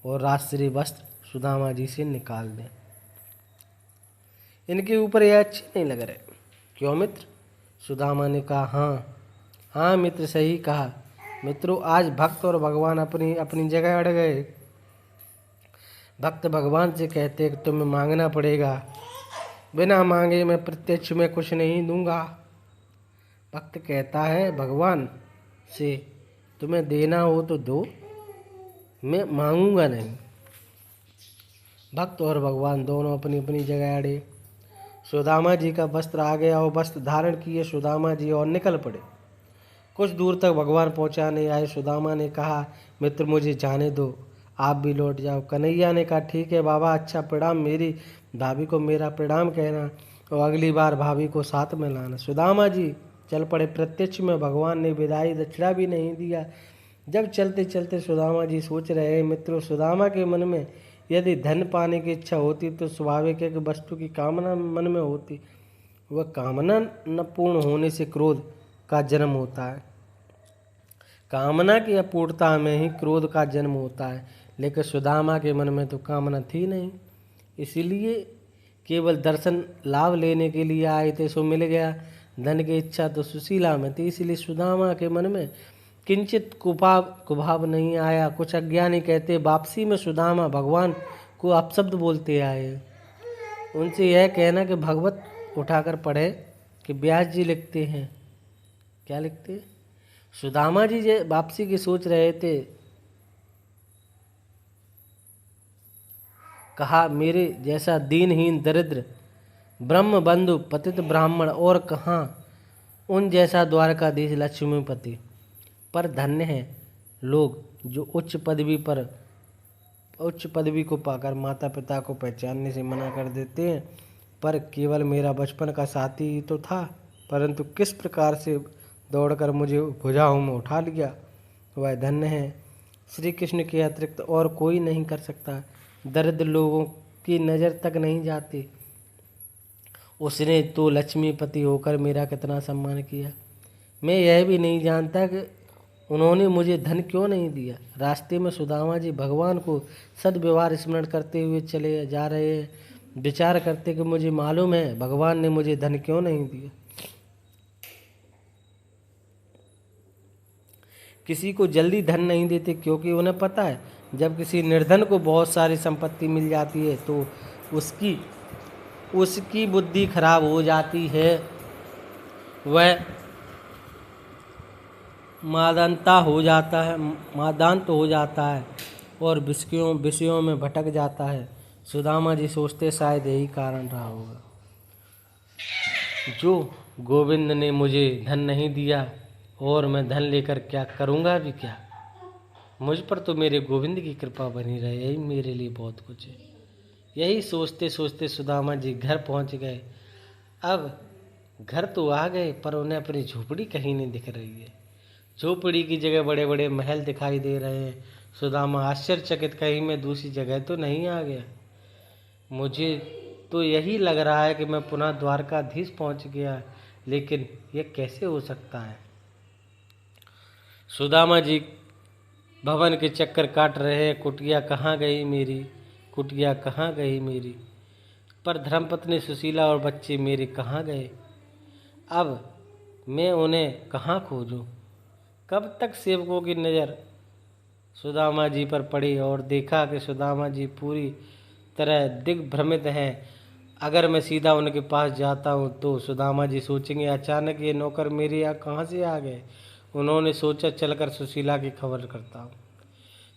और राजश्री वस्त्र सुदामा जी से निकाल दें। इनके ऊपर यह अच्छे नहीं लग रहे, क्यों मित्र? सुदामा ने कहा, हाँ मित्र, सही कहा। मित्रों, आज भक्त और भगवान अपनी अपनी जगह अड़ गए। भक्त भगवान से कहते हैं कि तुम्हें मांगना पड़ेगा, बिना मांगे मैं प्रत्यक्ष में कुछ नहीं दूंगा। भक्त कहता है भगवान से, तुम्हें देना हो तो दो, मैं मांगूंगा नहीं। भक्त और भगवान दोनों अपनी अपनी जगह अड़े। सुदामा जी का वस्त्र आ गया और वस्त्र धारण किए सुदामा जी और निकल पड़े। कुछ दूर तक भगवान पहुंचाने आए। सुदामा ने कहा, मित्र मुझे जाने दो, आप भी लौट जाओ। कन्हैया ने कहा, ठीक है बाबा, अच्छा प्रणाम, मेरी भाभी को मेरा प्रणाम कहना और अगली बार भाभी को साथ में लाना। सुदामा जी चल पड़े। प्रत्यक्ष में भगवान ने विदाई दक्षिणा भी नहीं दिया। जब चलते चलते सुदामा जी सोच रहे हैं, मित्रों, सुदामा के मन में यदि धन पाने की इच्छा होती तो स्वाभाविक है कि वस्तु की कामना मन में होती। वह कामना न पूर्ण होने से क्रोध का जन्म होता है। कामना की अपूर्णता में ही क्रोध का जन्म होता है, लेकिन सुदामा के मन में तो कामना थी नहीं, इसीलिए केवल दर्शन लाभ लेने के लिए आए थे, सो मिल गया। धन की इच्छा तो सुशीला में थी, इसलिए सुदामा के मन में किंचित कुभाव नहीं आया। कुछ अज्ञानी कहते वापसी में सुदामा भगवान को अपशब्द बोलते आए। उनसे यह कहना कि भगवत उठाकर पढ़े कि व्यास जी लिखते हैं। क्या लिखते हैं? सुदामा जी वापसी की सोच रहे थे। कहा, मेरे जैसा दीनहीन दरिद्र ब्रह्म बंधु पतित ब्राह्मण और कहाँ, उन जैसा द्वारकाधीश लक्ष्मीपति। पर धन्य है लोग जो उच्च पदवी को पाकर माता पिता को पहचानने से मना कर देते हैं। पर केवल मेरा बचपन का साथी ही तो था, परंतु किस प्रकार से दौड़कर मुझे भुजाओं में उठा लिया, वह धन्य है। श्री कृष्ण के अतिरिक्त और कोई नहीं कर सकता। दरिद्र लोगों की नज़र तक नहीं जाती। उसने तो लक्ष्मीपति होकर मेरा कितना सम्मान किया। मैं यह भी नहीं जानता कि उन्होंने मुझे धन क्यों नहीं दिया। रास्ते में सुदामा जी भगवान को सद्व्यवहार स्मरण करते हुए चले जा रहे हैं, विचार करते कि मुझे मालूम है भगवान ने मुझे धन क्यों नहीं दिया। किसी को जल्दी धन नहीं देते क्योंकि उन्हें पता है जब किसी निर्धन को बहुत सारी संपत्ति मिल जाती है तो उसकी उसकी बुद्धि खराब हो जाती है, वह मादांत हो जाता है और विषयों में भटक जाता है। सुदामा जी सोचते शायद यही कारण रहा होगा जो गोविंद ने मुझे धन नहीं दिया और मैं धन लेकर क्या करूँगा भी क्या। मुझ पर तो मेरे गोविंद की कृपा बनी रहे, यही मेरे लिए बहुत कुछ है। यही सोचते सोचते सुदामा जी घर पहुंच गए। अब घर तो आ गए पर उन्हें अपनी झोपड़ी कहीं नहीं दिख रही है। झोपड़ी की जगह बड़े बड़े महल दिखाई दे रहे हैं। सुदामा आश्चर्यचकित, कहीं मैं दूसरी जगह तो नहीं आ गया। मुझे तो यही लग रहा है कि मैं पुनः द्वारकाधीश पहुंच गया, लेकिन यह कैसे हो सकता है। सुदामा जी भवन के चक्कर काट रहे हैं। कुटिया कहाँ गई मेरी, कुटिया कहाँ गई मेरी, पर धर्मपत्नी सुशीला और बच्चे मेरे कहाँ गए। अब मैं उन्हें कहाँ खोजूं। कब तक सेवकों की नज़र सुदामा जी पर पड़ी और देखा कि सुदामा जी पूरी तरह दिग्भ्रमित हैं। अगर मैं सीधा उनके पास जाता हूँ तो सुदामा जी सोचेंगे अचानक ये नौकर मेरे यहाँ कहाँ से आ गए। उन्होंने सोचा चलकर सुशीला की खबर करता हूँ।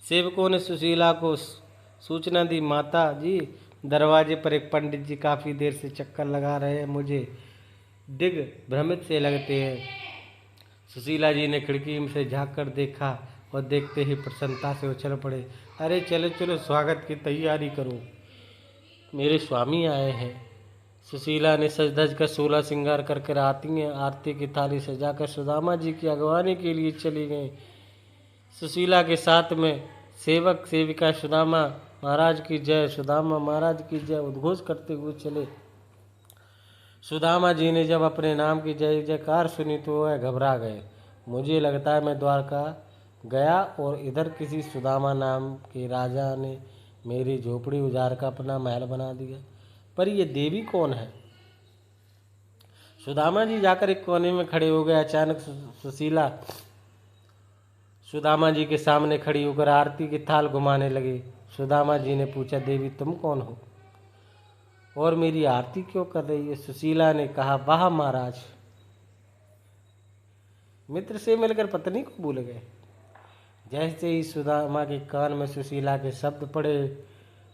सेवकों ने सुशीला को सूचना दी, माता जी दरवाजे पर एक पंडित जी काफ़ी देर से चक्कर लगा रहे हैं, मुझे दिग्भ्रमित से लगते हैं। सुशीला जी ने खिड़की से झाँक कर देखा और देखते ही प्रसन्नता से उछल पड़े। अरे चलो चलो, स्वागत की तैयारी करो, मेरे स्वामी आए हैं। सुशीला ने सज धज कर 16 श्रृंगार करके आरती की थाली सजाकर सुदामा जी की अगवानी के लिए चली गई। सुशीला के साथ में सेवक सेविका सुदामा महाराज की जय, सुदामा महाराज की जय उद्घोष करते हुए चले। सुदामा जी ने जब अपने नाम की जय जयकार सुनी तो वह घबरा गए। मुझे लगता है मैं द्वारका गया और इधर किसी सुदामा नाम के राजा ने मेरी झोपड़ी उजाड़ कर अपना महल बना दिया। पर ये देवी कौन है। सुदामा जी जाकर एक कोने में खड़े हो गए। अचानक सुशीला सुदामा जी के सामने खड़ी होकर आरती की थाल घुमाने लगी। सुदामा जी ने पूछा, देवी तुम कौन हो और मेरी आरती क्यों कर रही है। सुशीला ने कहा, वाह महाराज, मित्र से मिलकर पत्नी को भूल गए। जैसे ही सुदामा के कान में सुशीला के शब्द पड़े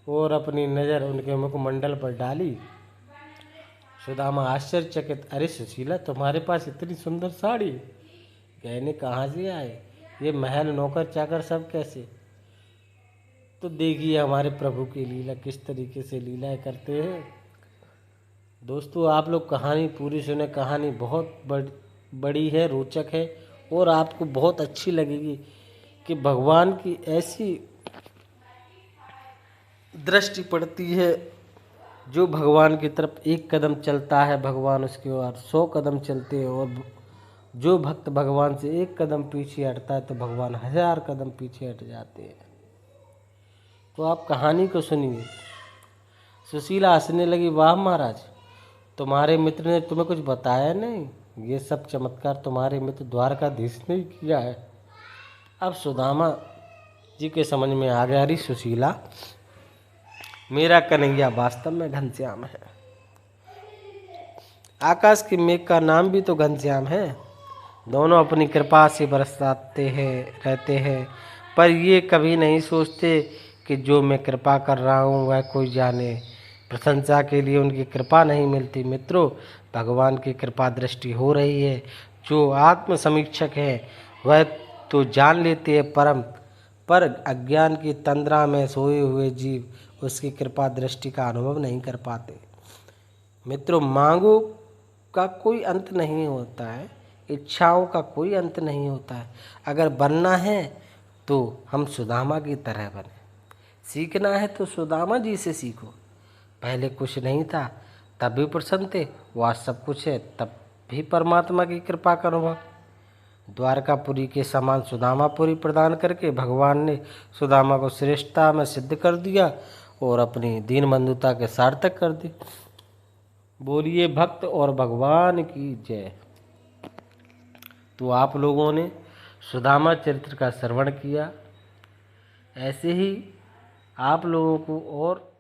और अपनी नज़र उनके मुखमंडल पर डाली, सुदामा आश्चर्यचकित, अरे सुशीला तुम्हारे पास इतनी सुंदर साड़ी, गहने कहाँ से आए, ये महल नौकर चाकर सब कैसे। तो देखिए हमारे प्रभु की लीला किस तरीके से लीलाएं करते हैं। दोस्तों आप लोग कहानी पूरी सुने, कहानी बहुत बड़ी है, रोचक है और आपको बहुत अच्छी लगेगी कि भगवान की ऐसी दृष्टि पड़ती है। जो भगवान की तरफ एक कदम चलता है भगवान उसके ओर 100 कदम चलते हैं, और जो भक्त भगवान से एक कदम पीछे हटता है तो भगवान 1000 कदम पीछे हट जाते हैं। तो आप कहानी को सुनिए। सुशीला हंसने लगी, वाह महाराज, तुम्हारे मित्र ने तुम्हें कुछ बताया नहीं, ये सब चमत्कार तुम्हारे मित्र द्वारकाधीश ने किया है। अब सुदामा जी के समझ में आ गया, अरे सुशीला, मेरा कन्हैया वास्तव में घनश्याम है। आकाश के मेघ का नाम भी तो घनश्याम है। दोनों अपनी कृपा से बरसाते हैं रहते हैं, पर ये कभी नहीं सोचते कि जो मैं कृपा कर रहा हूँ वह कोई जाने। प्रशंसा के लिए उनकी कृपा नहीं मिलती। मित्रों, भगवान की कृपा दृष्टि हो रही है। जो आत्म समीक्षक है वह तो जान लेते हैं पर अज्ञान की तंद्रा में सोए हुए जीव उसकी कृपा दृष्टि का अनुभव नहीं कर पाते। मित्रों, मांगों का कोई अंत नहीं होता है, इच्छाओं का कोई अंत नहीं होता है। अगर बनना है तो हम सुदामा की तरह बने। सीखना है तो सुदामा जी से सीखो। पहले कुछ नहीं था तब भी प्रसन्न थे, वो आज सब कुछ है तब भी परमात्मा की कृपा का अनुभव। द्वारकापुरी के समान सुदामापुरी प्रदान करके भगवान ने सुदामा को श्रेष्ठता में सिद्ध कर दिया और अपनी दीनबंधुता के सार्थक कर दी। बोलिए भक्त और भगवान की जय। तो आप लोगों ने सुदामा चरित्र का श्रवण किया। ऐसे ही आप लोगों को और